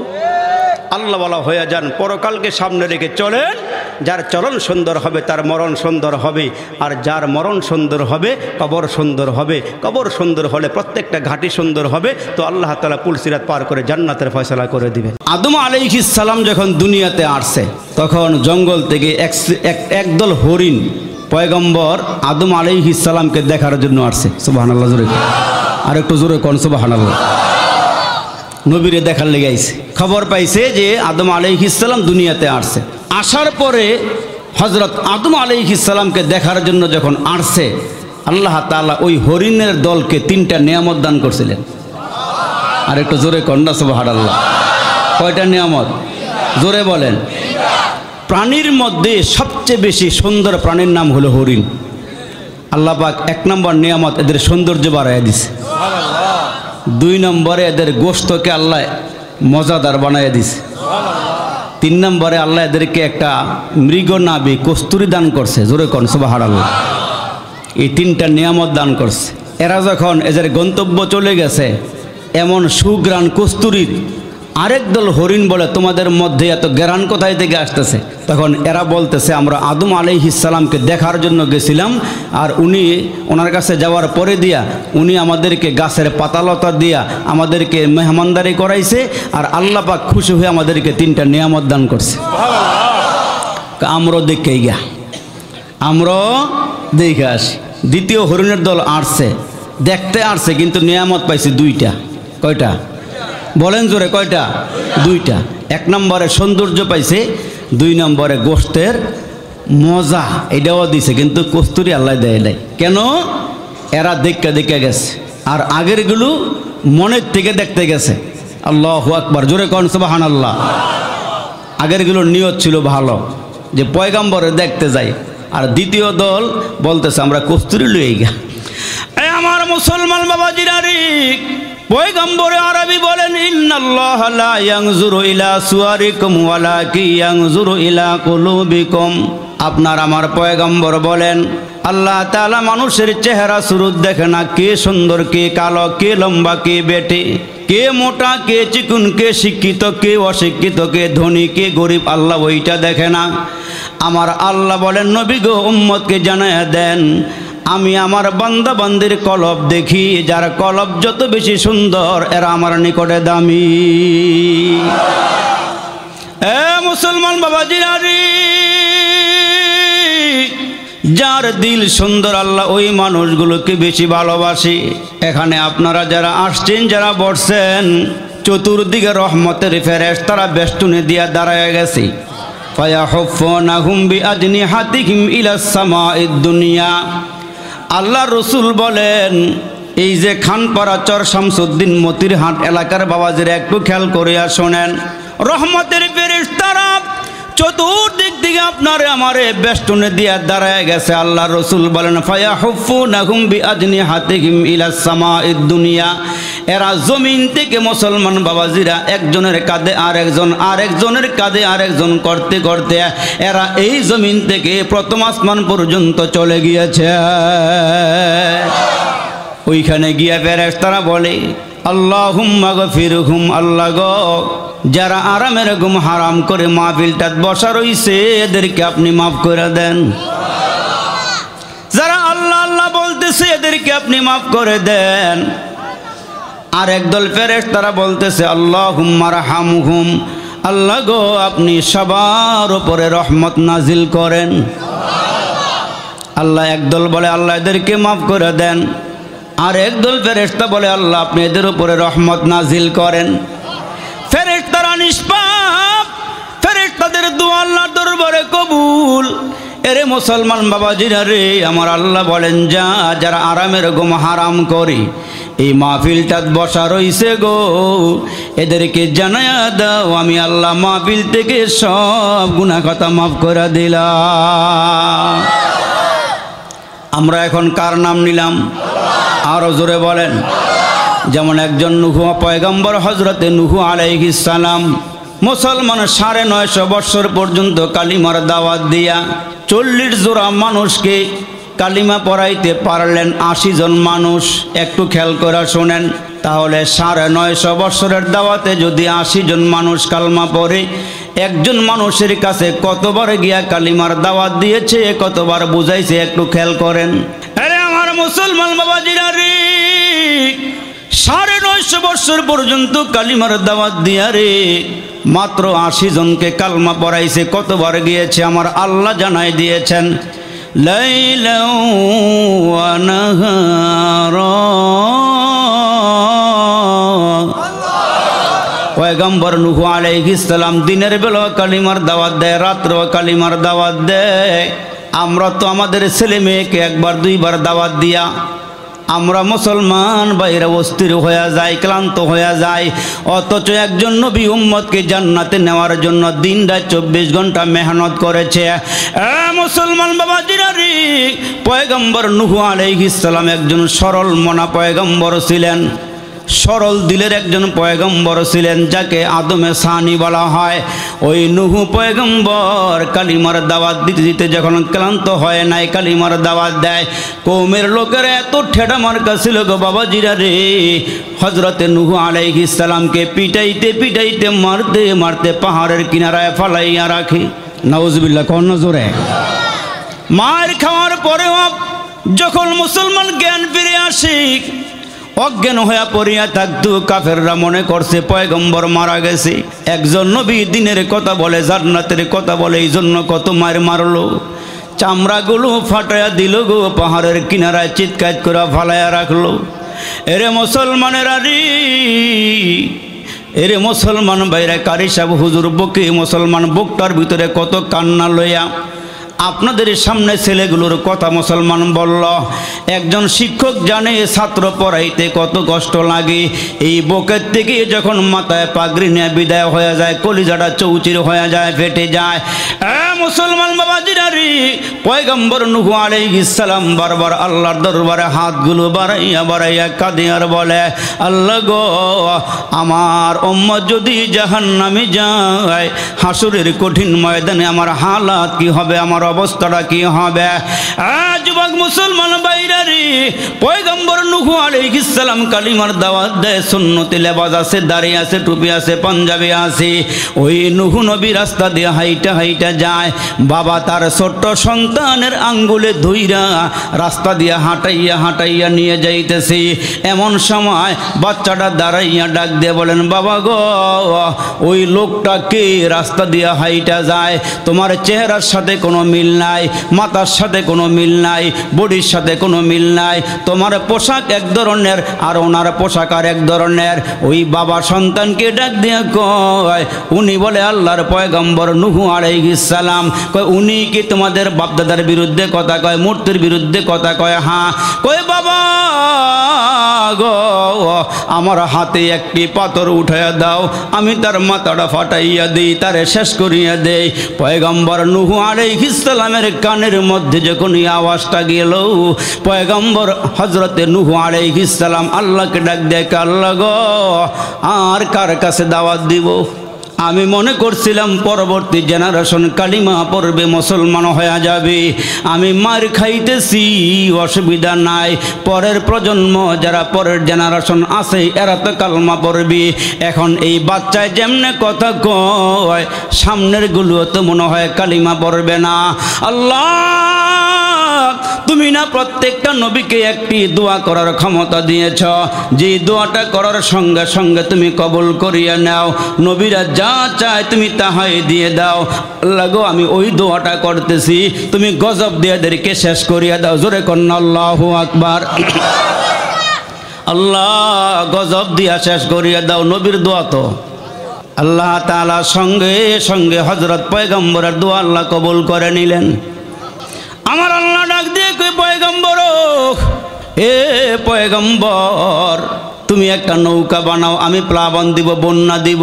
আল্লাহ বলা হয়ে যান, পরকালকে সামনে রেখে চলেন। যার চলন সুন্দর হবে তার মরণ সুন্দর হবে, আর যার মরণ সুন্দর হবে কবর সুন্দর হবে। কবর সুন্দর হলে প্রত্যেকটা ঘাটি সুন্দর হবে। তো আল্লাহ তাআলা পুলসিরাত পার করে জান্নাতের ফয়সালা করে দিবে। আদম আলাইহিস সালাম যখন দুনিয়াতে আসছে, তখন জঙ্গল থেকে একদল হরিণ পয়গম্বর আদম আলাইহিস সালামকে দেখার জন্য আসছে। সুবহানাল্লাহ, জোরে আর একটু জোরে কোন সুবহানাল্লাহ। নবীরে দেখার লেগে আইছে, খবর পাইছে যে আদম আলাইহিস সালাম দুনিয়াতে আসছে। আসার পরে হযরত আদম আলাইহিস সালামকে দেখার জন্য যখন আসছে, আল্লাহ তাআলা ওই হরিণের দলকে 3টা নিয়ামত দান করছিলেন। আর একটু জোরে কন্যা সুবহানাল্লাহ। কয়টা নিয়ামত? জোরে বলেন। প্রাণীর মধ্যে সবচেয়ে বেশি সুন্দর প্রাণীর নাম হলো হরিণ। আল্লাহ পাক 1 নম্বর নিয়ামত, এদের সৌন্দর্য বাড়াইয়া দিছে। 2 নম্বরে এদের গোশতকে আল্লাহ মজাদার বানাইয়া দিছে। 3 নম্বরে আল্লাহ এদেরকে একটা মৃগ নাভি কস্তুরী দান করছে। জোরে কোন সুবহানাল্লাহ। এই 3টা নিয়ামত দান করছে। এরা যখন এদের গন্তব্য চলে গেছে, এমন সুগ্রাণ কস্তুরীর আরেক দল হরিণ বলে, তোমাদের মধ্যে এত জ্ঞান কোথায় থেকে আসতেছে? তখন এরা বলতেছে, আমরা আদম আলাইহিস সালামকে দেখার জন্য গেছিলাম, আর ওনার কাছে যাওয়ার পরে দিয়া উনি আমাদেরকে গাছের পাতালতা দিয়া আমাদেরকে মেহমানদারি করাইছে, আর আল্লাহ পাক খুশি হয়ে আমাদেরকে 3টা নিয়ামত দান করছে। আমরাও দেখে গিয়া, আমরাও দেখে আসি। দ্বিতীয় হরিণের দল আসছে, দেখতে আসছে, কিন্তু নিয়ামত পাইছে 2টা। কয়টা বলেন জোরে? কয়টা? 2টা। 1 নম্বরে সৌন্দর্য পাইছে, 2 নম্বরে গোশতের মজা এটাও দিছে, কিন্তু কস্তুরি আল্লাহ দেয় নাই। কেন? এরা দেখে দেখে গেছে। আর আগেরগুলো মনের থেকে দেখতে গেছে। আল্লাহু আকবার, জোরে কোন সুবহানাল্লাহ। আগেরগুলোর নিয়ত ছিল ভালো যে পয়গাম্বরে দেখতে যাই, আর দ্বিতীয় দল বলতেছে আমরা কস্তুরি লইয়ে গা। আমার মুসলমান বাবাজিরা রে, পয়গম্বরে আরবি বলেন ইন্নাল্লাহা লা ইয়ানজুরু ইলা সুওয়ারিকুম ওয়ালাকিন ইয়ানজুরু ইলা কুলুবিকুম। আপনার আমার পয়গম্বর বলেন আল্লাহ তাআলা মানুষের চেহারা সুরত দেখে না, কে সুন্দর কে কালো, কে লম্বা কে বেটে, কে মোটা কে চিকুন, কে শিক্ষিত কে অশিক্ষিত, কে ধনী কে গরিব, আল্লাহ ওইটা দেখে না। আমার আল্লাহ বলেন নবী গো উম্মতকে জানায়া দেন আমি আমার বান্দা বান্দির কলব দেখি, যার কলব যত বেশি সুন্দর এরা আমার নিকটে দামি। মুসলমান বাবাজিরা রে, যার দিল সুন্দর আল্লাহ ওই মানুষগুলোকে বেশি ভালোবাসি। এখানে আপনারা যারা আসছেন, যারা বসছেন, চতুর্দিকে রহমতের ফেরেশতারা বেষ্টনী দিয়া দাঁড়ায় গেছে। ফায়াহুফুনাহুম বিআজনিহাতিহিম ইলাস সামাঈদ দুনিয়া। আল্লাহ রসুল বলেন এই যে খানপাড়া চর শামসুদ্দিন মতিরহাট এলাকার বাবাজিরা একটু খেয়াল করিয়া শোনেন, রহমতের ফেরেশতারা চতুর্দিক দিকে আপনারে আমারে বেষ্টনে দিয়া দাঁড়ায় গেছে। আল্লাহ রসুল বলেন ফায়াহুফুনাহুম বিআজনিহাতিহিম ইলাস সামাঈদ দুনিয়া। এরা জমিন থেকে মুসলমান বাবাজিরা একজনের কাঁধে আরেকজন, আরেকজনের কাঁধে আরেকজন করতে করতে এরা এই জমিন থেকে প্রথম আসমান পর্যন্ত চলে গিয়েছে। ওইখানে গিয়া ফেরেশতারা বলে আল্লাহুম্মা গফিরহুম, আল্লাহ গো যারা আরামের ঘুম হারাম করে মাহফিলটা বসা রইছে এদেরকে আপনি মাফ করে দেন। যারা আল্লাহ আল্লাহ বলতেছে এদেরকে আপনি মাফ করে দেন। আর একদল ফেরেশতারা বলতেছে আল্লাহুম্মা রহমহুম, আল্লাহ গো আপনি সবার উপরে রহমত নাজিল করেন। আল্লাহ একদল বলে আল্লাহ এদেরকে মাফ করে দেন, আর একদল ফেরেশতা বলে আল্লাহ আপনি এদের উপরে রহমত নাজিল করেন। ফেরেশতারা নিষ্পাপ, ফেরেশতাদের দোয়া আল্লাহর দরবারে কবুল। এরে মুসলমান বাবাজিরা রে, আমার আল্লাহ বলেন যা যারা আরামের ঘুম হারাম করে এই মাহফিলটা বসা রইছে গো, এদেরকে জানায়া দাও আমি আল্লাহ মাহফিল থেকে সব গুনাহ খাতা মাফ করে দিলাম। আমরা এখন কার নাম নিলাম? আরো জোরে বলেন। যেমন একজন নূহ পয়গম্বর হযরতে নূহ আলাইহিস সালাম মুসলমান 950 বছর পর্যন্ত কালিমার দাওয়াত দিয়া 40 জোড়া মানুষকে কালিমা পড়াইতে পারলেন 80 জন মানুষ। একটু খেয়াল করে শুনেন, তাহলে 950 বছরের দাওয়াতে যদি 80 জন মানুষ কালমা পড়ে, একজন মানুষের কাছে কতবার গিয়া কালিমার দাওয়াত দিয়েছে, কতবার বুঝাইছে, একটু খেয়াল করেন। আরে আমার মুসলমান বাবাজিরা রে, 950 বছর পর্যন্ত কালিমার দাওয়াত দিয়া রে মাত্র 80 জনকে কালমা পড়াইছে, কতবার গিয়েছে আমার আল্লাহ জানাই দিয়েছেন লাইলা ওয়া নাহারা। পয়গম্বর নূহ আলাইহিস সালাম দিনের বেলা কালিমার দাওয়াত দেয়, রাত্রে কালিমার দাওয়াত দেয়। আমরা তো আমাদের ছেলে মেয়েকে একবার দুইবার দাওয়াত দিয়া আমরা মুসলমান বাইরে অস্থির হয়ে যায়, ক্লান্ত হয়ে যায়। অথচ একজন নবী উম্মতকে জান্নাতে নেওয়ার জন্য দিন রাত 24 ঘন্টা মেহনত করেছে। মুসলমান বাবাজিরা রে, পয়গম্বর নূহ আলাইহিস সালাম একজন সরল মনা পয়গম্বর ছিলেন, সরল দিলের একজন পয়গম্বর ছিলেন, যাকে আদমে সানি বলা হয়। ওই নূহ পয়গম্বর কালিমার দাওয়াত দিতে দিতে যখন ক্লান্ত হয় নাই, কালিমার দাওয়াত দেয়। কওমের লোকেরা এত ঠেডা মার্কা ছিল গো বাবাজিরা রে, হযরতে নূহ আলাইহিস সালামকে পিটাইতে পিটাইতে মারতে মারতে পাহাড়ের কিনারায় ফালাইয়া রাখে। নাউজুবিল্লাহ, কোন জোরে। মার খাওয়ার পরেও যখন মুসলমান জ্ঞান ফিরে আসে, অজ্ঞান হয়ে পড়িয়া থাকতো। কাফেররা মনে করছে পয়গম্বর মারা গেছে। একজন নবী দিনের কথা বলে, জান্নাতের কথা বলে, এই জন্য কত মার মারলো, চামড়াগুলো ফাটাইয়া দিল গো, পাহাড়ের কিনারায় চিৎকার করে ফালাইয়া রাখলো। এরে মুসলমানেরা রে, এরে মুসলমান বাইরে কারি সাহেব হুজুর বকে মুসলমান বুকটার ভিতরে কত কান্না লইয়া আপনাদের সামনে ছেলেগুলোর কথা মুসলমান বলল। একজন শিক্ষক জানে ছাত্র পড়াইতে কত কষ্ট লাগে। এই বুকের থেকে যখন মাথায় পাগড়ি নিয়ে বিদায় হয়ে যায়, কলিজাটা চৌচির হয়ে যায়, ফেটে যায়। মুসলমান বাবাজিরারি, পয়গম্বর নূহ আলাইহিস সালাম বারবার আল্লাহর দরবারে হাতগুলো বাড়াইয়া বাড়াইয়া কাঁদে আর বলে, আল্লাহ গো, আমার উম্মত যদি জাহান্নামে যায়, হাসরের কঠিন ময়দানে আমার হালাত কি হবে, আমার অবস্থাটা কি হবে? যুবক মুসলমান বাইরারি, পয়গম্বর নূহ আলাইহিস সালাম কালিমার দাওয়াত দেয়, সুন্নতি লেবাস আছে, দাড়ি আছে, টুপি আছে, পাঞ্জাবি আছে। ওই নূহ নবী রাস্তা দিয়ে হাইটা হাইটা যায়। বাবা তার ছোট্ট সন্তানের আঙ্গুলে ধইরা রাস্তা দিয়ে হাঁটাইয়া হাঁটাইয়া নিয়ে যাইতেছে। এমন সময় বাচ্চাটা দাঁড়াইয়া ডাক দিয়ে বলেন, বাবা গো, ওই লোকটাকে রাস্তা দিয়ে হাইটা যায়, তোমার চেহারার সাথে কোনো মিল নাই, মাথার সাথে কোনো মিল নাই, বডির সাথে কোনো মিল নাই, তোমার পোশাক এক ধরনের আর ওনার পোশাক আর এক ধরনের। ওই বাবা সন্তানকে ডাক দিয়ে কয়, উনি বলে আল্লাহর পয়গম্বর নূহ আলাইহিস সালাম। কয়, উনি কি তোমাদের বাপদাদার বিরুদ্ধে কথা কয়, মূর্তির বিরুদ্ধে কথা কয়? হ্যাঁ। কয়, বাবা গো, আমার হাতে একটি পাথর উঠাইয়া দাও, আমি তার মাথাটা ফাটাইয়া দিই, তারে শেষ করিয়া দেই। পয়গম্বর নূহ আলাইহিস সালামের কানের মধ্যে যখন এই আওয়াজটা গেল, পয়গম্বর হযরতে নূহ আলাইহিস সালাম আল্লাহকে ডাক দেয়, আল্লাহ গো, আর কার কাছে দাওয়াত দিব? আমি মনে করছিলাম পরবর্তী জেনারেশন কালিমা পড়বে, মুসলমান হয়ে যাবে। আমি মার খাইতেছি, অসুবিধা নাই, পরের প্রজন্ম যারা পরের জেনারেশন আছে এরা তো কালমা পড়বে। এখন এই বাচ্চায় যেমনে কথা কয়, সামনের গুলো তো মনে হয় কালিমা পড়বে না। আল্লাহ, তুমি না প্রত্যেকটা নবীকে একটি দোয়া করার ক্ষমতা দিয়েছ, যে দোয়াটা করার সঙ্গে সঙ্গে তুমি কবুল করিয়া নাও। নবীরা যা চায় তুমি তাহাই দিয়ে দাও। আল্লাহ গো, আমি ওই দোয়াটা করতেছি, তুমি গজব দিয়ে এদেরকে শেষ করিয়া দাও। জোরে কন্যা আল্লাহু আকবার। আল্লাহ, গজব দিয়া শেষ করিয়া দাও। নবীর দোয়া তো আল্লাহ তাআলা সঙ্গে সঙ্গে হযরত পয়গম্বরের দোয়া আল্লাহ কবুল করে নিলেন। আমার আল্লাহ ডাক দিয়ে কই, পয়গম্বর, এ পয়গম্বর, তুমি একটা নৌকা বানাও, আমি প্লাবন দিব, বন্যা দিব।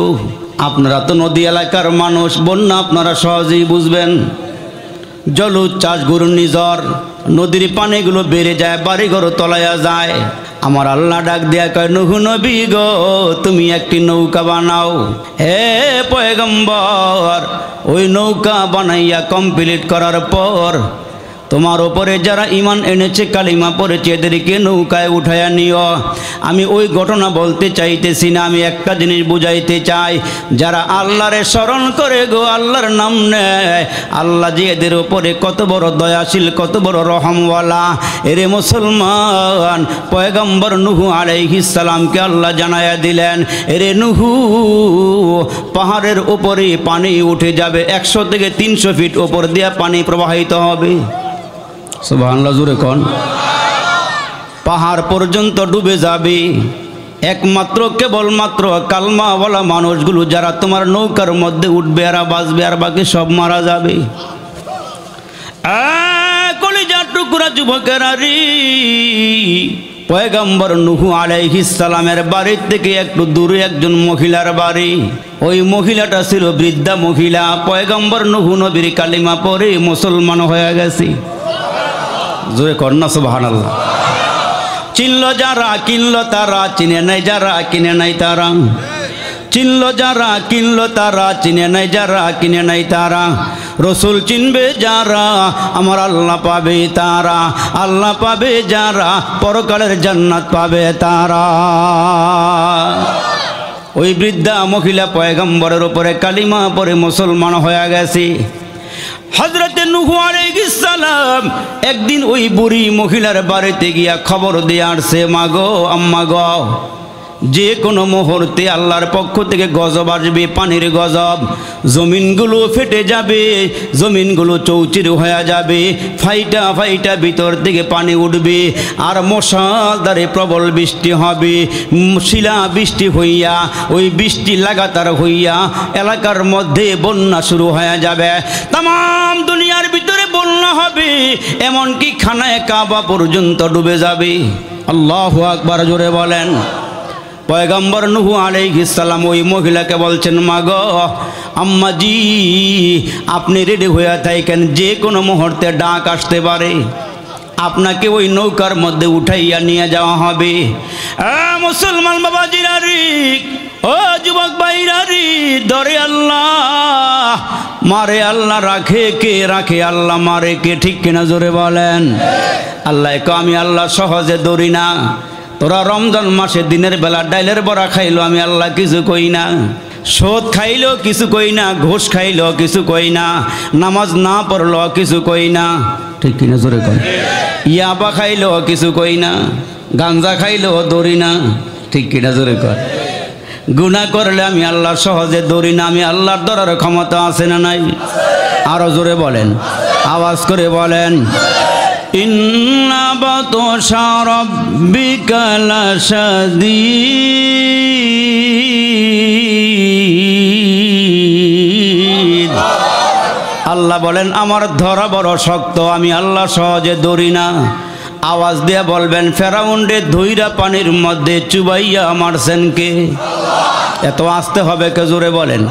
আপনারা তো নদী এলাকার মানুষ, বন্যা আপনারা সহজেই বুঝবেন। জলোচ্ছ্বাস, ঘূর্ণিঝড়, নদীর পানিগুলো বেড়ে যায়, বাড়িঘর তলায়া যায়। আমার আল্লাহ ডাক দেয়া কয়, নূহ নবী গো, তুমি একটি নৌকা বানাও। হে পয়গম্বর, ওই নৌকা বানাইয়া কমপ্লিট করার পর তোমার ওপরে যারা ঈমান এনেছে, কালিমা পড়েছে, এদেরকে নৌকায় উঠায়া নিও। আমি ওই ঘটনা বলতে চাইতেছি না, আমি একটা জিনিস বুঝাইতে চাই। যারা আল্লাহরে স্মরণ করে গো, আল্লাহর নাম নেয়, আল্লাহ যে এদের ওপরে কত বড় দয়াশীল, কত বড় রহমওয়ালা। এরে মুসলমান, পয়গম্বর নূহ আলাইহিস সালামকে আল্লাহ জানায়া দিলেন, এরে নূহ, পাহাড়ের উপরে পানি উঠে যাবে, 100 থেকে 300 ফিট উপর দিয়ে পানি প্রবাহিত হবে। সুবহানাল্লাহ, জোরে কোন। পাহাড় পর্যন্ত ডুবে যাবে। একমাত্র কেবলমাত্র কালমাওয়ালা মানুষগুলো যারা তোমার নৌকার মধ্যে উঠবে, এরা বাঁচবে, আর বাকি সব মারা যাবে। কলিজার টুকরা যুবকেরা রে, পয়গম্বর নূহ আলাইহিস সালামের বাড়ি থেকে একটু দূরে একজন মহিলার বাড়ি। ওই মহিলাটা ছিল বৃদ্ধা মহিলা। পয়গম্বর নূহ নবীর কালিমা পড়ে মুসলমান হয়ে গেছে। জোরে কন্যা সুবহানাল্লাহ। চিনল যারা কিনল তারা, চিনে নাই যারা কিনে নাই তারা। চিনল যারা কিনল তারা, চিনে নাই যারা কিনে নাই তারা। রসুল চিনবে যারা, আমার আল্লাহ পাবে তারা। আল্লাহ পাবে যারা, পরকালের জান্নাত পাবে তারা। ওই বৃদ্ধা মহিলা পয়গম্বরের উপরে কালিমা পড়ে মুসলমান হয়ে গেছে। হযরতে নূহ আলাইহিস সালাম একদিন ওই বুড়ি মহিলার বাড়িতে গিয়া খবর দিয়ে আসছে, মা গো, আম্মা গো, যে কোনো মুহূর্তে আল্লাহর পক্ষ থেকে গজব আসবে, পানির গজব। জমিনগুলো ফেটে যাবে, জমিনগুলো চৌচির হয়ে যাবে, ফাইটা ফাইটা ভিতর থেকে পানি উঠবে, আর মশালধারে প্রবল বৃষ্টি হবে। শিলা বৃষ্টি হইয়া, ওই বৃষ্টি লাগাতার হইয়া এলাকার মধ্যে বন্যা শুরু হয়ে যাবে। তাম দুনিয়ার ভিতরে বন্যা হবে, এমনকি খানায় কাবা পর্যন্ত ডুবে যাবে। আল্লাহু আকবার, জোরে বলেন। পয়গম্বর নূহ আলাইহিস সালাম ওই মহিলাকে বলছেন, মা গো, আম্মাজি, আপনি রেডি হয়ে থাকেন, যে কোনো মুহূর্তে ডাক আসতে পারে, আপনাকে ওই নৌকার মধ্যে উঠাইয়া নিয়ে যাওয়া হবে। মুসলমান বাবাজিরা রে, ও যুবক ভাইরা রে, ধরে আল্লাহ, মারে আল্লাহ, রাখে কে? রাখে আল্লাহ, মারে কে? ঠিক কিনা জোরে বলেন। আল্লাহ কো, আমি আল্লাহ সহজে ধরি না। তোরা রমজান মাসে দিনের বেলা ডাইলের বড়া খাইলো, আমি আল্লাহ কিছু কই না। সুদ খাইলো কিছু কই না, ঘুষ খাইলো কিছু কই না, নামাজ না পড়লো কিছু কই না, ঠিক কিনা জোরে কই। ইয়াবা খাইলো কিছু কই না, গাঞ্জা খাইলো ধরি না, ঠিক কিনা জোরে কই। গুনাহ করলে আমি আল্লাহ সহজে ধরি না। আমি আল্লাহর ধরার ক্ষমতা আছে না নাই? আরো জোরে বলেন, আওয়াজ করে বলেন। ইন্না বাতশা রাব্বিকা লাশাদীদ। আল্লাহ বলেন, আমার ধরা বড় শক্ত, আমি আল্লাহ সহজে ধরি না। আওয়াজ দিয়ে বলবেন, ফেরাউন রে ধইরা পানির মধ্যে চুবাইয়া মারছেন কে? এত আসতে হবে কে? জোরে বলেন।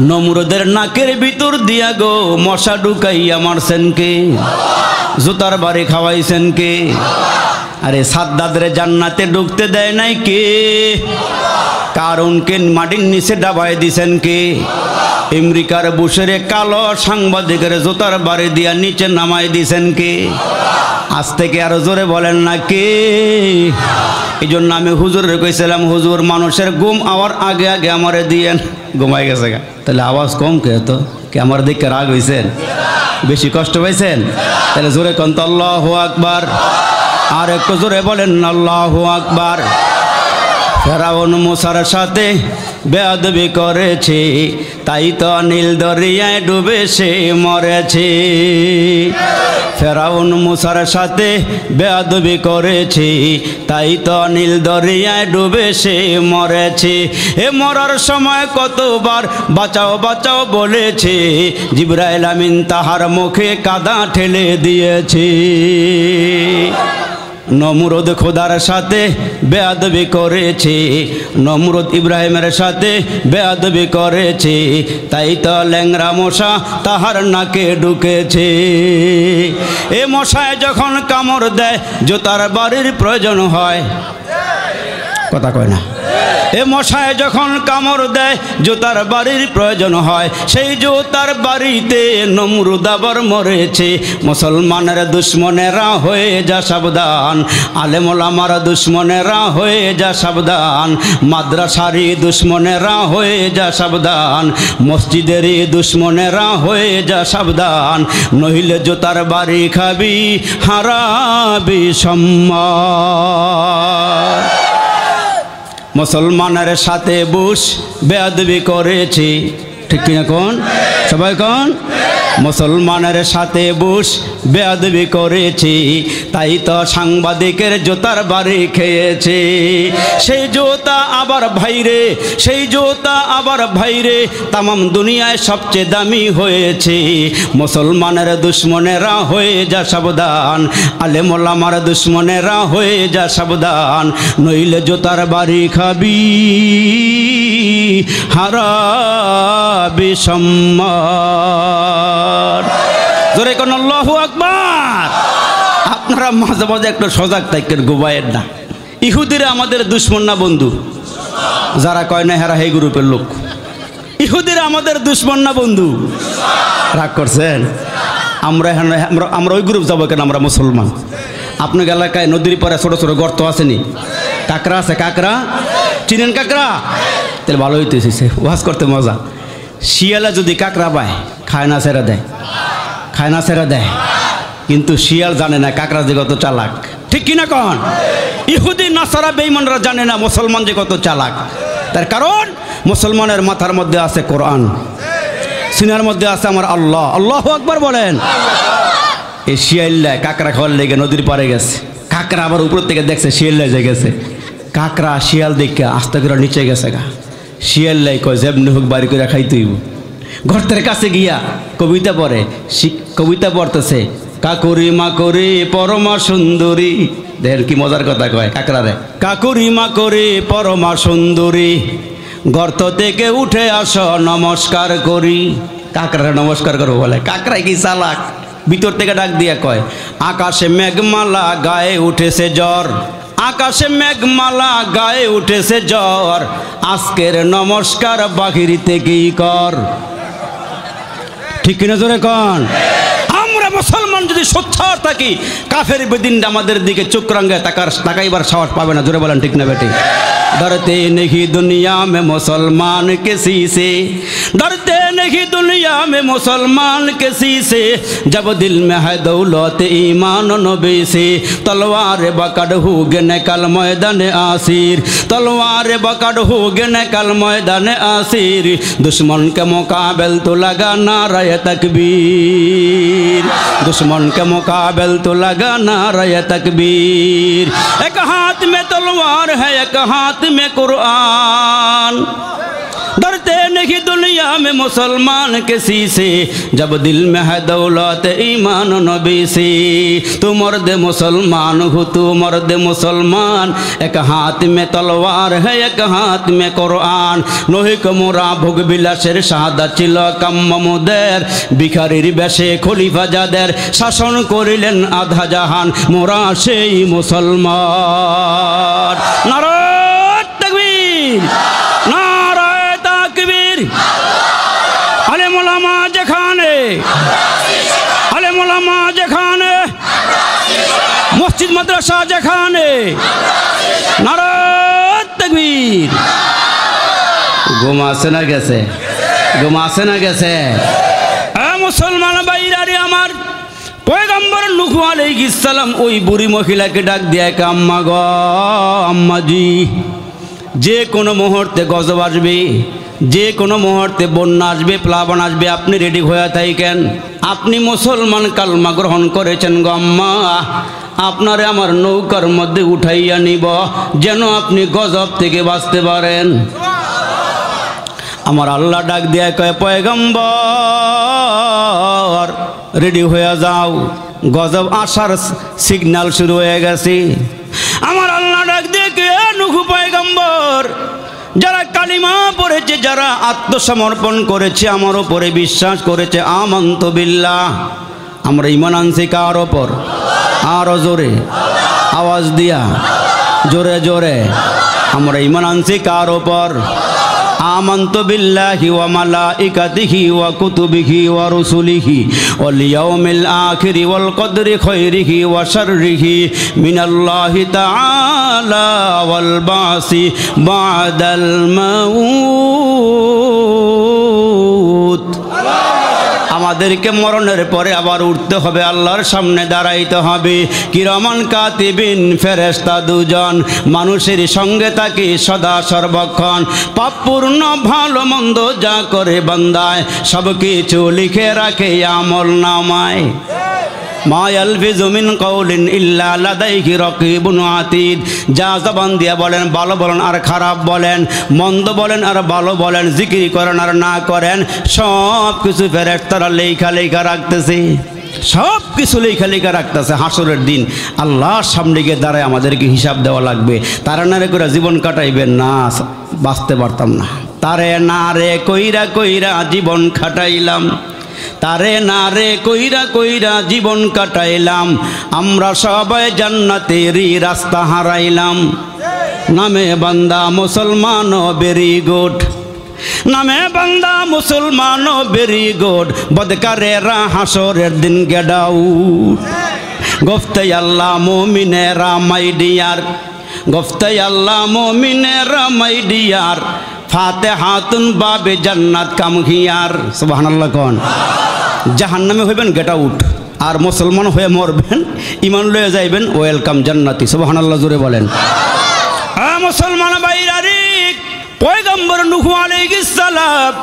নমরুদের নাকের ভিতর দিয়া গো মশা ঢুকাইয়া মারছেন কে? জুতার বাড়ি খাওয়াইছেন কে? আরে সাদ্দাদরে জান্নাতে ঢুকতে দেয় নাই কে? কারণকে মাটির নিচে ডাবাই দিছেন কে? আমেরিকার বুশের কালো সাংবাদিকের জুতার বাড়ি দিয়া নিচে নামাই দিছেন কে? আজ থেকে আরো জোরে বলেন না কে? এই জন্য আমি হুজুরের কইছিলাম, হুজুর, মানুষের ঘুম আওয়ার আগে আগে আমারে দিয়েন। ঘুমাই গেছে গা, তাহলে আওয়াজ কম কে? তো কে আমার দিকে রাগ হইছেন? বেশি কষ্ট পাইছেন? তাহলে জোরে কন তো আল্লাহু আকবার। আর একটু জোরে বলেন আল্লাহু আকবার। ফেরাউন মুসার সাথে বেয়াদবি করেছে, তাই তো নীল দরিয়ায় ডুবে সে মরেছে। ফেরাউন মুসার সাথে বেয়াদবি করেছে, তাই তো নীল দরিয়ায় ডুবে সে মরেছে। এ মরার সময় কতবার বাঁচাও বাঁচাও বলেছে, জিবরাইল আমিন তাহার মুখে কাদা ঠেলে দিয়েছে। নমরুদ খোদার সাথে বেয়াদবি করেছে, নমরুদ ইব্রাহিমের সাথে বেয়াদবি করেছে, তাই তো ল্যাংরা মশা তাহার নাকে ঢুকেছে। এ মশায় যখন কামড় দেয়, জুতার বাড়ির প্রয়োজন হয়। কথা কয় না। এ মশায় যখন কামড় দেয়, জুতার বাড়ির প্রয়োজন হয়। সেই জুতার বাড়িতে নমরুদ আবার মরেছে। মুসলমানের দুশ্মনেরা হয়ে যা সাবধান, আলেম ওলামার দুশ্মনেরা হয়ে যা সাবধান, মাদ্রাসারি দুশ্মনেরা হয়ে যা সাবধান, মসজিদেরই দুশ্মনেরা হয়ে যা সাবধান, নইলে জুতার বাড়ি খাবি, হারাবি সম্মান। মুসলমানের সাথে বুশ বেয়াদবি করেছে, ঠিক কিনা কোন? সবাই কোন? মুসলমানের সাথে বুশ বেয়াদবি করেছে, তাই তো সাংবাদিকের জুতার বাড়ি খেয়েছে। সেই জুতা আবার ভাইরে, সেই জুতা আবার ভাইরে তামাম দুনিয়ায় সবচেয়ে দামি হয়েছে। মুসলমানের দুশ্মনেরা হয়ে যা সাবধান, আলেম ওলামার দুশ্মনেরা হয়ে যা সাবধান, নইলে জুতার বাড়ি খাবি, হারাবি সম্মান। জোরে কোন আল্লাহু আকবার। আপনারা মাঝে মাঝে একটু সজাগ থাকেন, ঘুমায়েন না। ইহুদিরা আমাদের দুশ্মন না বন্ধু? যারা কয় না হেরা এই গ্রুপের লোক। ইহুদিরা আমাদের দুশ্মন না বন্ধু? রাগ করছেন? আমরা ওই গ্রুপ যাবো কেন? আমরা মুসলমান। আপনার এলাকায় নদীর পারে ছোট ছোট গর্ত আসেনি? কাঁকড়া আছে? কাঁকড়া চিনেন? কাঁকড়া তাহলে ভালো হইতেছে, ওয়াজ করতে মজা। শিয়ালে যদি কাঁকড়া পায়, খায় না ছেড়ে দেয়, খায় না ছেড়ে দেয়। কিন্তু শিয়াল জানে না কাঁকড়া যে কত চালাক। ঠিক কিনা কন? ইহুদি নাসারা বেঈমানরা জানে না মুসলমান যে কত চালাক। তার কারণ মুসলমানের মাথার মধ্যে আছে কোরআন, সিনার মধ্যে আছে আমার আল্লাহ। আল্লাহু আকবার বলেন। এই শিয়াল্লায় কাঁকড়া খাওয়ার লেগে নদীর পাড়ে গেছে, কাঁকড়া আবার উপর থেকে দেখছে শিয়াল্লায় যে গেছে, কাঁকড়া শিয়াল দেখে আস্তে করে নিচে গেছে গা। শিয়াল্লাই কয় যেমনি হোক বাড়ি করে খাইতেইব। গর্তের কাছে গিয়া কবিতা পড়ে, কবিতা পড়তেছে, কাকুরি মাকুরি পরমা সুন্দরী। দেখেন কি মজার কথা কয় কাকড়ারে, কাকুরি মাকুরি পরমা সুন্দরী, গর্ত থেকে উঠে আসো নমস্কার করি। কাকড়া নমস্কার করবো বলে, কাকড়াই কি চালাক, ভিতর থেকে ডাক দিয়া কয়, আকাশে মেঘমালা গায়ে উঠেছে জ্বর, আকাশে মেঘমালা গায়ে উঠেছে জ্বর, আজকের নমস্কার বাহির থেকেই কর। ঠিক কিনা জোরে কন? আমরা মুসলমান যদি সোচ্চার থাকি, কাফের বেদিন আমাদের দিকে চোখ রাঙ্গায় তাকাইবার সাহস পাবে না। জোরে বলেন ঠিক না বেটি? डरते नहीं दुनिया में मुसलमान किसी से, डरते नहीं दुनिया में मुसलमान किसी से, जब दिल में है दौलत ईमान नबी से, तलवार बकड़ होगे निकल मैदान आसिर, तलवार बकड़ होगे निकल मैदान आसिर, दुश्मन के मुकाबल तो लगा नारे तकबीर, दुश्मन के मुकाबल तो लगा नारे तकबीर। एक हाथ में तलवार है, एक हाथ में कुरान, डरते नहीं दुनिया में मुसलमान किसी से, जब दिल में है दौलत ईमान नबी से, तू मर्द मुसलमान हो, तू मर्द मुसलमान, एक हाथ में तलवार है, एक हाथ में कुरान। नहिक मोरा भोग বিলাসের সাদা ছিল কাম্মামুদের, ভিখারির বেশে খলিফা যাদের শাসন করিলেন আধা জাহান, মোরা সেই মুসলমান। নারায়ে তাকবীর, নারায়ে তাকবীর। আলেম ওলামা যেখানে, আলেম ওলামা যেখানে, মসজিদ মাদ্রাসা যেখানে, নারায়ে তাকবীর। ঘুম আসে না গেছে? ঘুম আসে না গেছে? মুসলমান ভাইরা আমার, পয়গম্বর নূহ আলাইহিস সালাম ওই বুড়ি মহিলাকে ডাক দিয়ে, আম্মা গো, আম্মাজি, যে কোনো মুহূর্তে গজব আসবে, যে কোনো মুহূর্তে বন্যা আসবে, প্লাবন আসবে, আপনি রেডি হয়ে থাকেন। আপনি মুসলমান কালমা গ্রহণ করেছেন গো আম্মা, আপনারে আমার নৌকার মধ্যে উঠাইয়া নিব, যেন আপনি গজব থেকে বাঁচতে পারেন। আমার আল্লাহ ডাক দিয়ে কয়, পয়গম্বর রেডি হয়ে যাও, গজব আসার সিগন্যাল শুরু হয়ে গেছে। আমার আল্লাহ ডাক দিয়ে কে, নূহ পয়গম্বর, যারা কালিমা পড়েছে, যারা আত্মসমর্পণ করেছে, আমার উপরে বিশ্বাস করেছে, আমানতু বিল্লাহ, আমরা ঈমান আনছি কার ওপর? আরো জোরে আওয়াজ দিয়া, জোরে জোরে, আমরা ঈমান আনছি কার ওপর? आमन्तु बिल्लाहि व मलाइकतिहि व कुतुबिहि व रुसुलिहि वल यौमिल आखिरि वल क़द्रि खैरिहि व शर्रिहि मिनल्लाहि ताआला वल बासि बादल मौत। আমাদেরকে মরণের পরে আবার উঠতে হবে, আল্লাহর সামনে দাঁড়াইতে হবে। কিরামান কাতিবিন, ফেরেশতা দুজন মানুষের সঙ্গে থাকে সদা সর্বক্ষণ। পাপপূর্ণ ভালো মন্দ যা করে বান্দায়, সব কিছু লিখে রাখে আমল নামায়। মা ইয়ালফিযু মিন কাউলিন ইল্লা লাদাইহি রাকিবুন আতীদ। যা জবান দিয়া বলেন, ভালো বলেন আর খারাপ বলেন, মন্দ বলেন আর ভালো বলেন, জিকির করেন আর না করেন, সব কিছু ফেরেশতারা লেখা লেখা রাখতেছে, সব কিছু লেখা লেখা রাখতেছে। হাসরের দিন আল্লাহর সামনে গিয়ে দাঁড়ায় আমাদেরকে হিসাব দেওয়া লাগবে। তারা না রে করে জীবন কাটাইবেন না, বাঁচতে পারতাম না। তারে না রে কইরা কইরা জীবন খাটাইলাম, তারে না রে কইরা কইরা জীবন কাটাইলাম, আমরা সবাই জান্নাতেরই রাস্তা হারাইলাম। নামে বান্দা মুসলমান ভেরি গুড, নামে বান্দা মুসলমান ভেরি গুড, বদকারেরা হাসরের দিন গেট আউট। গফতে আল্লাহ মুমিনেরা মাই ডিয়ার, গফতে আল্লাহ মুমিনেরা মাই ডিয়ার, ফাতিহাতুন বাবে জান্নাত কাম হিয়ার। সুবহানাল্লাহ কোন? জাহান্নামে হইবেন গেট আউট, আর মুসলমান হয়ে মরবেন, ইমান লয়ে যাইবেন, ওয়েলকাম জান্নাতি। সুবহানাল্লাহ জোরে বলেন। হ্যাঁ মুসলমান ভাইরারে, পয়গম্বর নূহ আলাইহিস সালাম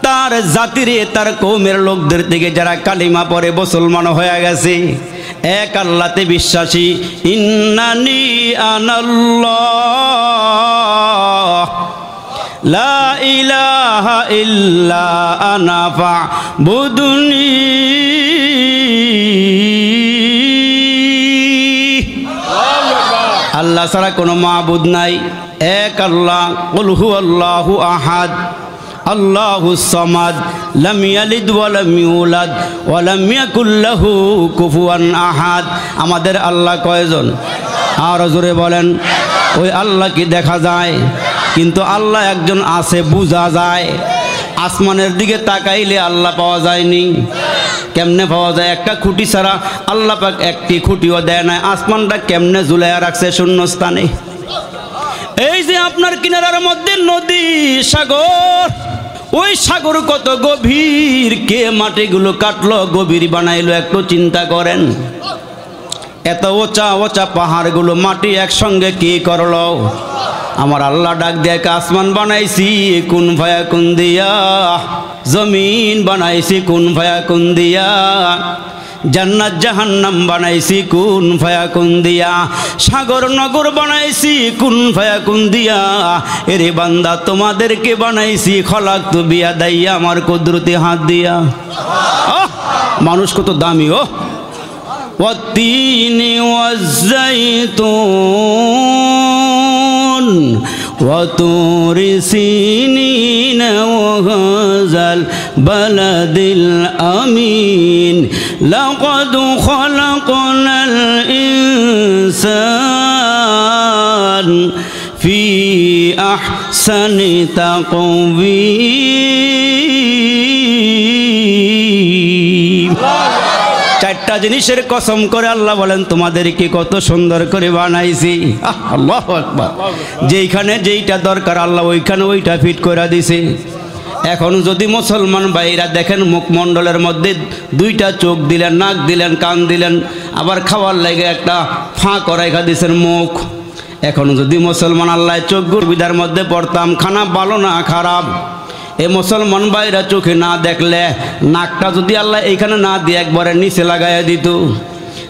তার জাতিরে, তার কওমের লোকদের থেকে যারা কালিমা পড়ে মুসলমান হয়ে গেছে, এক আল্লাহতে বিশ্বাসী, ইন্নানি আনাল্লাহ লা ইলাহা ইল্লা আনা ফা'বুদুনি, আল্লাহ ছাড়া কোনো মাবুদ নাই, এক আল্লাহ। কুল হুয়াল্লাহু আহাদ আল্লাহুস সামাদ লাম ইয়ালিদ ওয়া লাম ইউলাদ ওয়া লাম ইয়াকুল লাহু কুফুয়ান আহাদ। আমাদের আল্লাহ কয়জন? আর জোরে বলেন। ওই আল্লাহ কি দেখা যায়? কিন্তু আল্লাহ একজন আছে, বোঝা যায়। আসমানের দিকে তাকাইলে আল্লাহ পাওয়া যায়নি। কেমনে পাওয়া যায়? একটা খুঁটি ছাড়া আল্লাহ পাক একটি খুঁটিও দেয় না। আসমানটা কেমনে ঝুলাইয়া রাখছে শূন্যস্থানে? এই যে আপনার কিনারার মধ্যে নদী, সাগর, ওই সাগর কত গভীর, কে মাটিগুলো কাটলো, গভীর বানাইলো, একটু চিন্তা করেন। এত ওচা ওচা পাহাড়গুলো মাটি একসঙ্গে কি করলো? আমার আল্লাহ ডাক দিয়ে আসমান বানাইছি কুন ফায়াকুন দিয়া, জমিন বানাইছি কুন ফায়াকুন দিয়া, জান্নাত জাহান্নাম বানাইছি কুন ফায়াকুন দিয়া, সাগর নগর বানাইছি কুন ফায়াকুন দিয়া। এরে বান্দা তোমাদেরকে বানাইছি খলাকতু বিয়াদাইয়া, আমার কুদরতি হাত দিয়া। মানুষ কত দামি! ও ওয়াত্তিনি ওয়াজ্জাইতুন وطور سينين وهذا البلد الأمين لقد خلقنا الإنسان في أحسن تقويم। চারটা জিনিসের কসম করে আল্লাহ বলেন তোমাদেরকে কত সুন্দর করে বানাইছি। আল্লাহু আকবার। যেইখানে যেইটা দরকার আল্লাহ ওইখানে ওইটা ফিট করে দিছে। এখন যদি মুসলমান ভাইরা দেখেন, মুখমণ্ডলের মধ্যে দুইটা চোখ দিলেন, নাক দিলেন, কান দিলেন, আবার খাওয়ার লাগে একটা ফাঁক রেখা দিয়েছেন মুখ। এখন যদি মুসলমান আল্লাহ চোখ সুবিধার মধ্যে পড়তাম, খানা ভালো না খারাপ, এই মুসলমান ভাইরা চোখে না দেখলে, নাকটা যদি আল্লাহ এইখানে না দিয়ে একবারে নিচে লাগাইয়া দিত,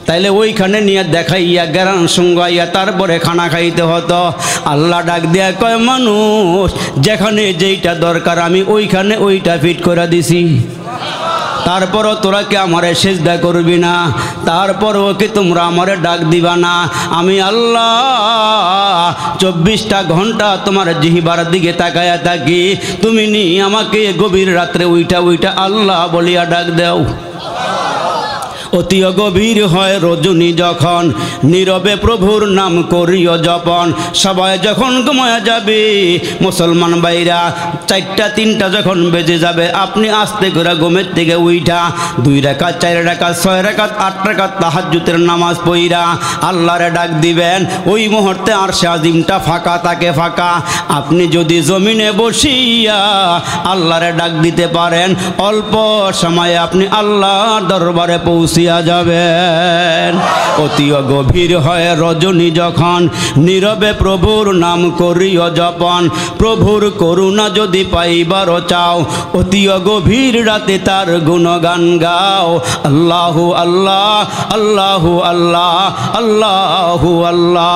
তাইলে ওইখানে নিয়ে দেখাইয়া গেরান সঙ্গাইয়া তারপরে খানা খাইতে হতো। আল্লাহ ডাক দিয়া কয়, মানুষ যেখানে যেইটা দরকার আমি ওইখানে ওইটা ফিট করে দিছি, তারপরও তোরা কি আমারে সিজদা করবি না? তারপরও কি তোমরা আমারে ডাক দিবা না? আমি আল্লাহ 24টা ঘন্টা তোমার জিহ্বার দিকে তাকায়া থাকি, তুমি নি আমাকে গভীর রাত্রে উইটা উইটা আল্লাহ বলিয়া ডাক দাও। অতি গভীর হয় রজনী যখন, নীরবে প্রভুর নাম করিও জপন। সবাই যখন ঘুমায়া যাবে, মুসলমান ভাইরা 4টা 3টা যখন বেজে যাবে, আপনি আস্তে করে ঘুমের থেকে উইঠা 2 রাকাত 4 রাকাত 6 রাকাত 8 রাকাত তাহাজ্জুদের নামাজ পড়া আল্লাহরে ডাক দিবেন। ওই মুহূর্তে আরশে আজিমটা ফাঁকা থাকে, ফাঁকা। আপনি যদি জমিনে বসিয়া আল্লাহরে ডাক দিতে পারেন, অল্প সময়ে আপনি আল্লাহর দরবারে পৌঁছিয়া যাবেন। অতি গভীর হয় রজনী যখন, নীরবে প্রভুর নাম করিও জপন। প্রভুর করুণা যদি পাইবার চাও, অতি গভীর রাতে তার গুণগান গাও। আল্লাহু আল্লাহ আল্লাহু আল্লাহ আল্লাহু আল্লাহ।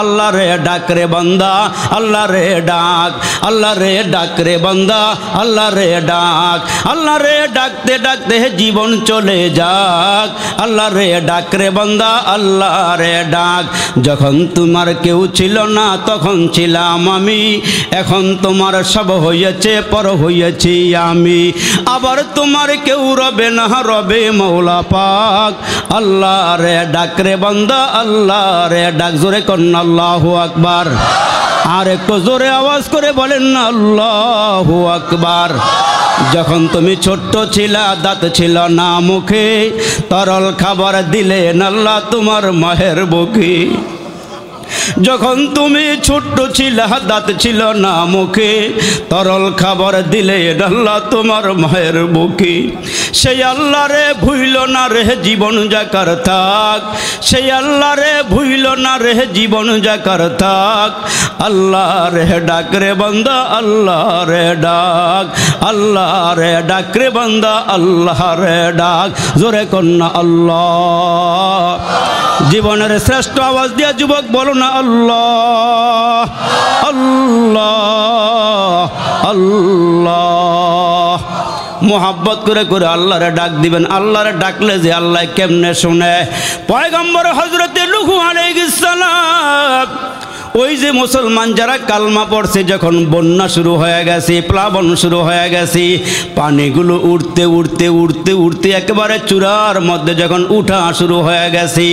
আল্লাহ রে ডাক রে বান্দা, আল্লাহ রে ডাক, আল্লাহ রে ডাক রে বান্দা, আল্লাহ রে ডাক। আল্লাহ রে ডাকতে ডাকতে জীবন চলে যাক, আল্লাহ রে ডাক রে বান্দা, আল্লাহ রে ডাক। যখন তোমার কেউ ছিল না তখন ছিলাম আমি, এখন তোমার সব হয়েছে পর হয়েছি আমি। আবার তোমার কেউ রবে না, রবে মৌলা পাক। আল্লাহ রে ডাক রে বান্দা, আল্লাহ রে ডাক। জোরে কন্যা আল্লাহু আকবার। আর একটু জোরে আওয়াজ করে বলেন না আল্লাহু আকবার। যখন তুমি ছোট্ট ছিলা, দাঁত ছিল না মুখে, তরল খাবার দিলেন আল্লাহ তোমার মায়ের বুকে। যখন তুমি ছোট্ট ছিলা, দাঁত ছিল না মুখে, তরল খাবার দিলে আল্লাহ তোমার মায়ের বুকে। সেই আল্লাহ রে ভুইল না রে জীবন যাকার থাক, সেই আল্লাহ রে ভুইল না রে জীবন যাকার থাক। আল্লাহ রে ডাক রে বান্দা, আল্লাহ রে ডাক, আল্লাহ রে ডাক রে বান্দা, আল্লাহ রে ডাক। জোরে কন্যা আল্লাহ। জীবনের শ্রেষ্ঠ আওয়াজ দিয়া যুবক বলো না আল্লাহ আল্লাহ আল্লাহ। মোহাব্বত করে করে আল্লাহরে ডাক দিবেন। আল্লাহরে ডাকলে যে আল্লাহ কেমনে শুনে। পয়গম্বর হযরতে নূহ আলাইহিস সালাম, ওই যে মুসলমান যারা কালমা পড়ছে, যখন বন্যা শুরু হয়ে গেছে, প্লাবন শুরু হয়ে গেছে, পানিগুলো উঠতে উঠতে উঠতে উঠতে একেবারে চূড়ার মধ্যে যখন উঠা শুরু হয়ে গেছে,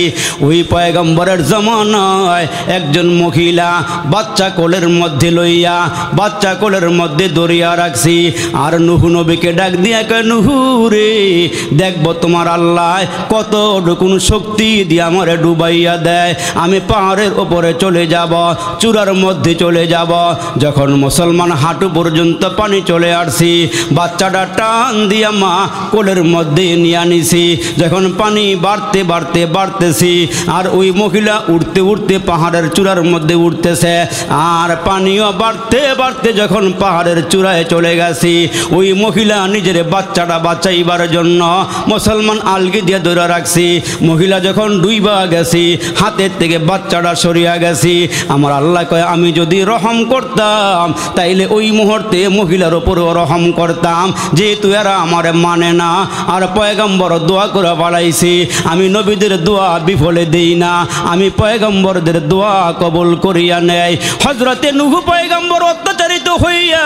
ওই পয়গম্বরের জমানায় একজন মহিলা বাচ্চা কোলের মধ্যে লইয়া, বাচ্চা কোলের মধ্যে দরিয়া রাখছি, আর নূহ নবীকে ডাক দিয়া কয়, নূহ রে, দেখবো তোমার আল্লাহ কতটুকুন শক্তি দিয়ে আমারে ডুবাইয়া দেয়, আমি পাহাড়ের ওপরে চলে যাব, চূড়ার মধ্যে চলে যাব। যখন মুসলমান হাঁটু পর্যন্ত পানি চলে আসছি, বাচ্চাটা টান দিয়া মা কোলের মধ্যে নিয়ে আনিছি। যখন পানি বাড়তে বাড়তে বাড়তেছি, আর ওই মহিলা উঠতে উঠতে পাহাড়ের চূড়ার মধ্যে উঠতেছে, আর পানিও বাড়তে বাড়তে যখন পাহাড়ের চূড়ায় চলে গেছি, ওই মহিলা নিজের বাচ্চাটা বাঁচাইবার জন্য মুসলমান আলগি দিয়ে ধরে রাখছি। মহিলা যখন ডুইবা গেছি, হাতের থেকে বাচ্চাটা সরিয়া গেছি, আমার আল্লাহ কয়, আমি যদি রহম করতাম তাইলে ওই মুহূর্তে মহিলার উপরেও রহম করতাম, যেহেতু এরা আমার মানে না। আর পয়গম্বর দোয়া করে বাড়াইছি, আমি নবীদের দোয়া বিফলে দেই না, আমি পয়গম্বরদের দোয়া কবুল করিয়া নেই। হযরতে নূহ পয়গম্বর অত্যাচারিত হইয়া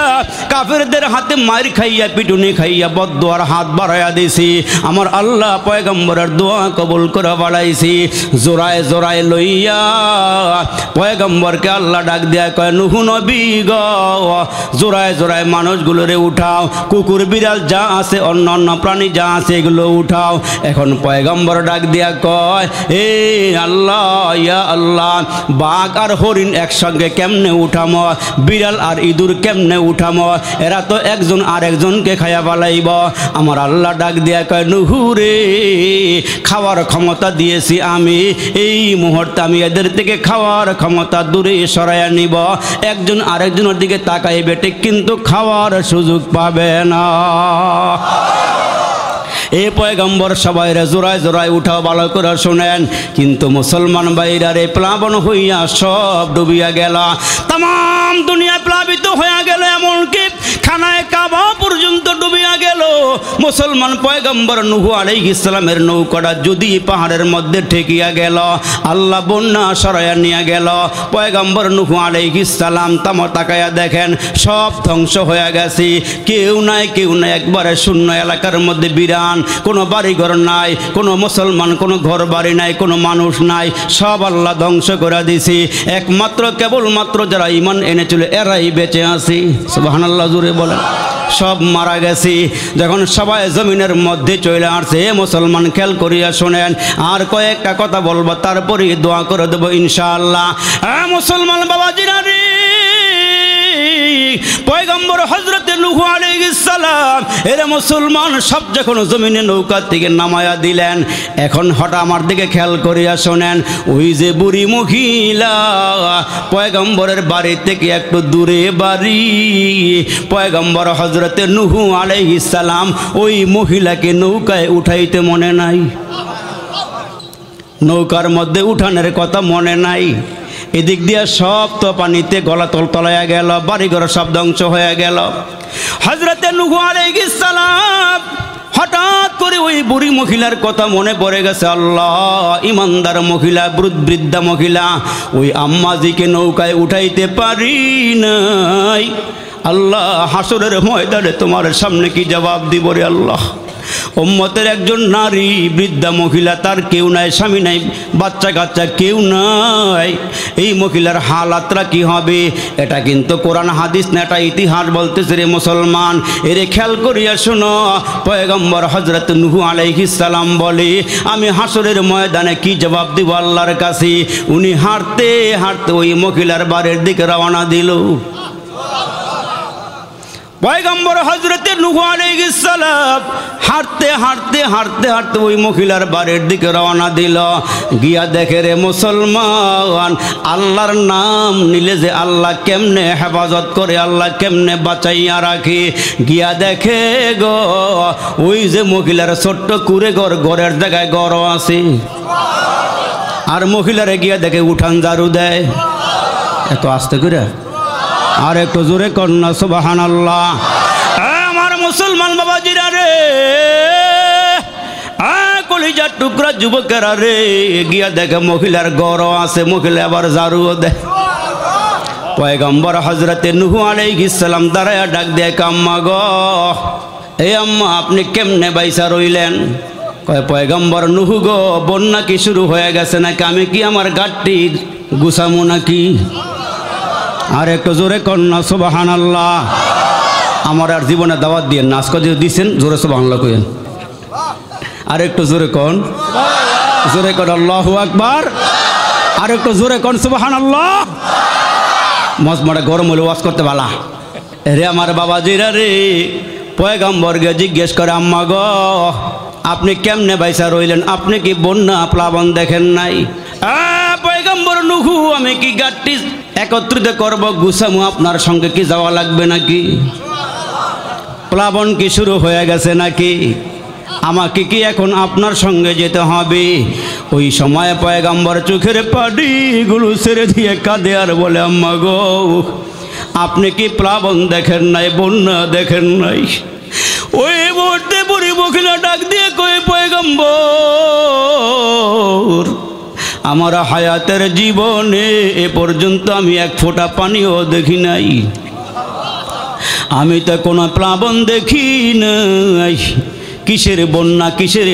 কাফেরদের হাতে মার খাইয়া, পিটুনি খাইয়া, বদদোয়ার হাত বাড়াইয়া দিছি, আমার আল্লাহ পয়গম্বরের দোয়া কবুল করে বাড়াইছি। জোড়ায় জোড়ায় লইয়া পয়গম্বরকে আল্লাহ ডাক দিয়া কয়, নূহ নবী গো, জোড়ায় জোড়ায় মানুষগুলোরে উঠাও, কুকুর বিড়াল যা আছে, অন্য অন্য প্রাণী যা আছে, এগুলো উঠাও। এখন পয়গম্বর ডাক দিয়া কয়, এ আল্লাহ, ইয়া আল্লাহ, বাঘ আর হরিণ একসঙ্গে কেমনে উঠামো, বিড়াল আর ইঁদুর কেমনে উঠামো, এরা তো একজন আর একজনকে খাইয়া পালাইব। আমার আল্লাহ ডাক দিয়া কয়, নূহ রে, খাওয়ার ক্ষমতা দিয়েছি আমি, এই মুহূর্তে আমি এদের থেকে খাওয়ার ক্ষমতা দূরে সরাইয়া নিব, একজন আরেকজনের দিকে তাকাইবে ঠিক, কিন্তু খাওয়ার সুযোগ পাবে না। এই পয়গম্বর সবাই জোড়ায় জোড়ায় উঠাও, ভালো করে শোনেন। কিন্তু মুসলমান ভাইরা রে প্লাবন হইয়া সব ডুবিয়া গেল, তাম দুনিয়া প্লাবিত হইয়া গেল, এমনকি খানায় কাবা পর্যন্ত ডুবিয়া গেল। মুসলমান পয়গম্বর নূহ আলাইহিস সালামের নৌকাটা যদি পাহাড়ের মধ্যে ঠেকিয়া গেল, আল্লাহ বন্যা সরাইয়া নিয়ে গেল। পয়গম্বর নূহ আলাইহিস সালাম তাকায়া দেখেন সব ধ্বংস হয়ে গেছে, কেউ নাই, কেউ নাই, একবারে শূন্য এলাকার মধ্যে বিরান, কোনো বাড়িঘর নাই, কোনো মুসলমান, কোনো ঘর বাড়ি নাই, কোনো মানুষ নাই, সব আল্লাহ ধ্বংস করে দিছি। একমাত্র কেবলমাত্র যারা ঈমান এনেছিল এরাই বেঁচে আছে। সুবহানাল্লাহ জোরে বলেন। সব মারা গেছি। যখন সবাই জমিনের মধ্যে চলে আসছে, মুসলমান খেয়াল করিয়া শোনেন, আর কয়েকটা কথা বলবো, তারপরে দোয়া করে দেবো ইনশাআল্লাহ। মুসলমান বাবাজিরা রে, পয়গম্বর হযরতে নূহ আলাইহিস সালাম এরা মুসলমান সব যখন জমিনে নৌকা থেকে নামায়া দিলেন, এখন হঠাৎ আমার দিকে খেয়াল করিয়া শোনেন, ওই যে বুড়ি মহিলা পয়গম্বরের বাড়ি থেকে একটু দূরে বাড়ি, পয়গম্বর হযরতে নূহ আলাইহিস সালাম ওই মহিলাকে নৌকায় উঠাইতে মনে নাই, নৌকার মধ্যে উঠানের কথা মনে নাই। এদিক দিয়ে সব তো পানিতে গলা তলায়া গেল, বাড়িঘর সব ধ্বংস হয়ে গেল। হযরতে নূহ আলাইহিস সালাম হঠাৎ করে ওই বুড়ি মহিলার কথা মনে পড়ে গেছে। আল্লাহ, ইমানদার মহিলা, বৃদ্ধা মহিলা, ওই আম্মাজিকে নৌকায় উঠাইতে পারি নাই। আল্লাহ, হাসরের ময়দানে তোমার সামনে কি জবাব দিব রে আল্লাহ। উম্মতের একজন নারী বৃদ্ধা মহিলা, তার কেউ নাই, স্বামী নাই, বাচ্চা কাচ্চা কেউ নাই, এই মহিলার হালাতটা কি হবে? এটা কিন্তু কোরআন হাদিস না, এটা ইতিহাস বলতেছে রে মুসলমান। এরে খেয়াল করিয়া শোনো, পয়গম্বর হযরত নূহ আলাইহিস সালাম বলে, আমি হাসরের ময়দানে কি জবাব দিব আল্লাহর কাছে? উনি হাঁটতে হাঁটতে ওই মহিলার বাড়ির দিকে রওনা দিল। পয়গম্বর হযরত নূহ আলাইহিস সালাম হাঁটতে হাঁটতে হাঁটতে হাঁটতে ওই মহিলার বাড়ির দিকে রওনা দিল। গিয়া দেখে রে মুসলমান, আল্লাহর নাম নিলে যে আল্লাহ কেমনে হেফাজত করে, আল্লাহ কেমনে বাঁচাইয়া রাখে। গিয়া দেখে গো, ওই যে মহিলার ছোট্ট কুড়ে ঘর, ঘরের জায়গায় ঘর আছে। আর মহিলারে গিয়া দেখে উঠান ঝাড়ু দেয়। এত আস্তে করে আর একটু জোরে কন্যা সুবহানাল্লাহ। আমার মুসলমান বাবাজিরা রে, কলিজার টুকরা যুবকেরা রে, গিয়া দেখে মহিলার গড় আছে, মহিলা আবার ঝাড়ুও দেয়। পয়গম্বর হযরতে নূহ আলাইহিস সালাম দাঁড়ায়া ডাক দেয়, আম্মা গো, এই আম্মা আপনি কেমনে বাইসা রইলেন? কয় পয়গম্বর নূহ গো, বন্যা কি শুরু হয়ে গেছে নাকি? আমি কি আমার গাড়টি গুছামো নাকি? আর একটু জোরে কন্যা সুবহানাল্লাহ। আমার আর জীবনে দাওয়াত দিয়ে নাচ করে দিচ্ছেন, জোরে সুবহানাল্লাহ কইেন। আর একটু জোরে কন, জোরে কন আল্লাহু আকবার। আর একটু জোরে কন সুবহানাল্লাহ। মজমাটা গরম হলে ওয়াজ করতে ভালা রে আমার বাবাজিরা রে। পয়গম্বরকে জিজ্ঞেস করে, আম্মা গো, আপনি কেমনে বাইসা রইলেন? আপনি কি বন্যা প্লাবন দেখেন নাই? পয়গম্বর নূহ, আমি কি গাড়টি একত্রিত করব, গুছামু, আপনার সঙ্গে কি যাওয়া লাগবে নাকি? প্লাবন কি শুরু হয়ে গেছে নাকি? আমাকে কি এখন আপনার সঙ্গে যেতে হবে? ওই সময় পয়গম্বর চোখের পানিগুলো ছেড়ে দিয়ে কাঁদে আর বলে, আম্মা গো, আপনি কি প্লাবন দেখেন নাই, বন্যা দেখেন নাই? ওই মুহূর্তে বুড়ি মহিলা ডাক দিয়ে কই, পয়গম্বর, আমার হায়াতের জীবনে এ পর্যন্ত আমি এক ফোঁটা পানিও দেখি নাই, আমি তো কোনো প্লাবন দেখি নাই। কিসের বন্যা, কিসের